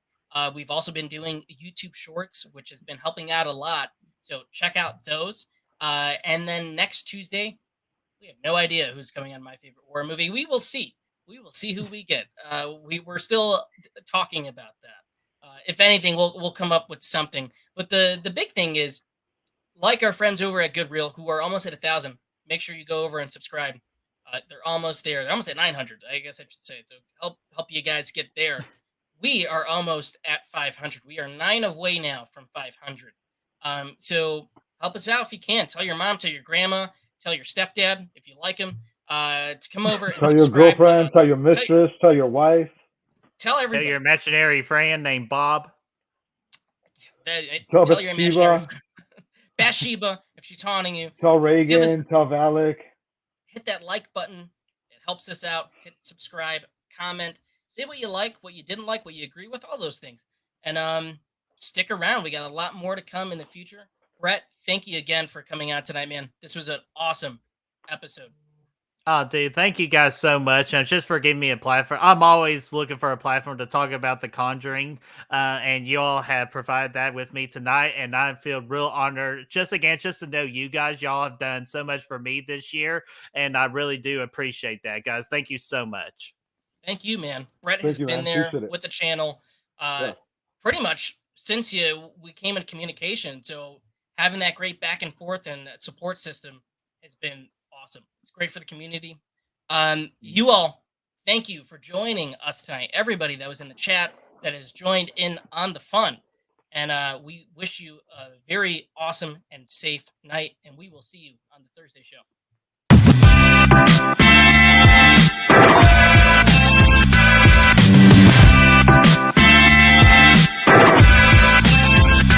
We've also been doing YouTube Shorts, which has been helping out a lot. So check out those. And then next Tuesday, we have no idea who's coming on my favorite horror movie. We will see. We will see who we get. We're still talking about that. If anything, we'll come up with something. But the big thing is, like our friends over at Goodreel, who are almost at 1,000, make sure you go over and subscribe. They're almost there. They're almost at 900, I guess I should say. So help you guys get there. We are almost at 500. We are 9 away now from 500. So help us out if you can. Tell your mom, tell your grandma, tell your stepdad if you like him to come over and Tell your subscribe to girlfriend, us. tell your mistress, tell your wife, Tell Tell your everybody. imaginary friend named Bob. tell Tell your imaginary Bathsheba, friend, Bathsheba, if she's haunting you. tell Give us Reagan, tell Valak. hit that like button. It helps us out. Hit subscribe, comment, say what you like, what you didn't like, what you agree with, all those things. And stick around. We got a lot more to come in the future. Brett, thank you again for coming out tonight, man. This was an awesome episode. Oh, dude, thank you guys so much. And just for giving me a platform. I'm always looking for a platform to talk about The Conjuring. And you all have provided that with me tonight. And I feel real honored just to know you guys. Y'all have done so much for me this year. And I really do appreciate that, guys. Thank you so much. Thank you, man. Brett has Thank you, man. been there Appreciate it. with the channel Yeah. pretty much since we came in communication. So having that great back and forth and that support system has been awesome. It's great for the community. You all, thank you for joining us tonight. Everybody that was in the chat that has joined in on the fun. And we wish you a very awesome and safe night. And we will see you on the Thursday show.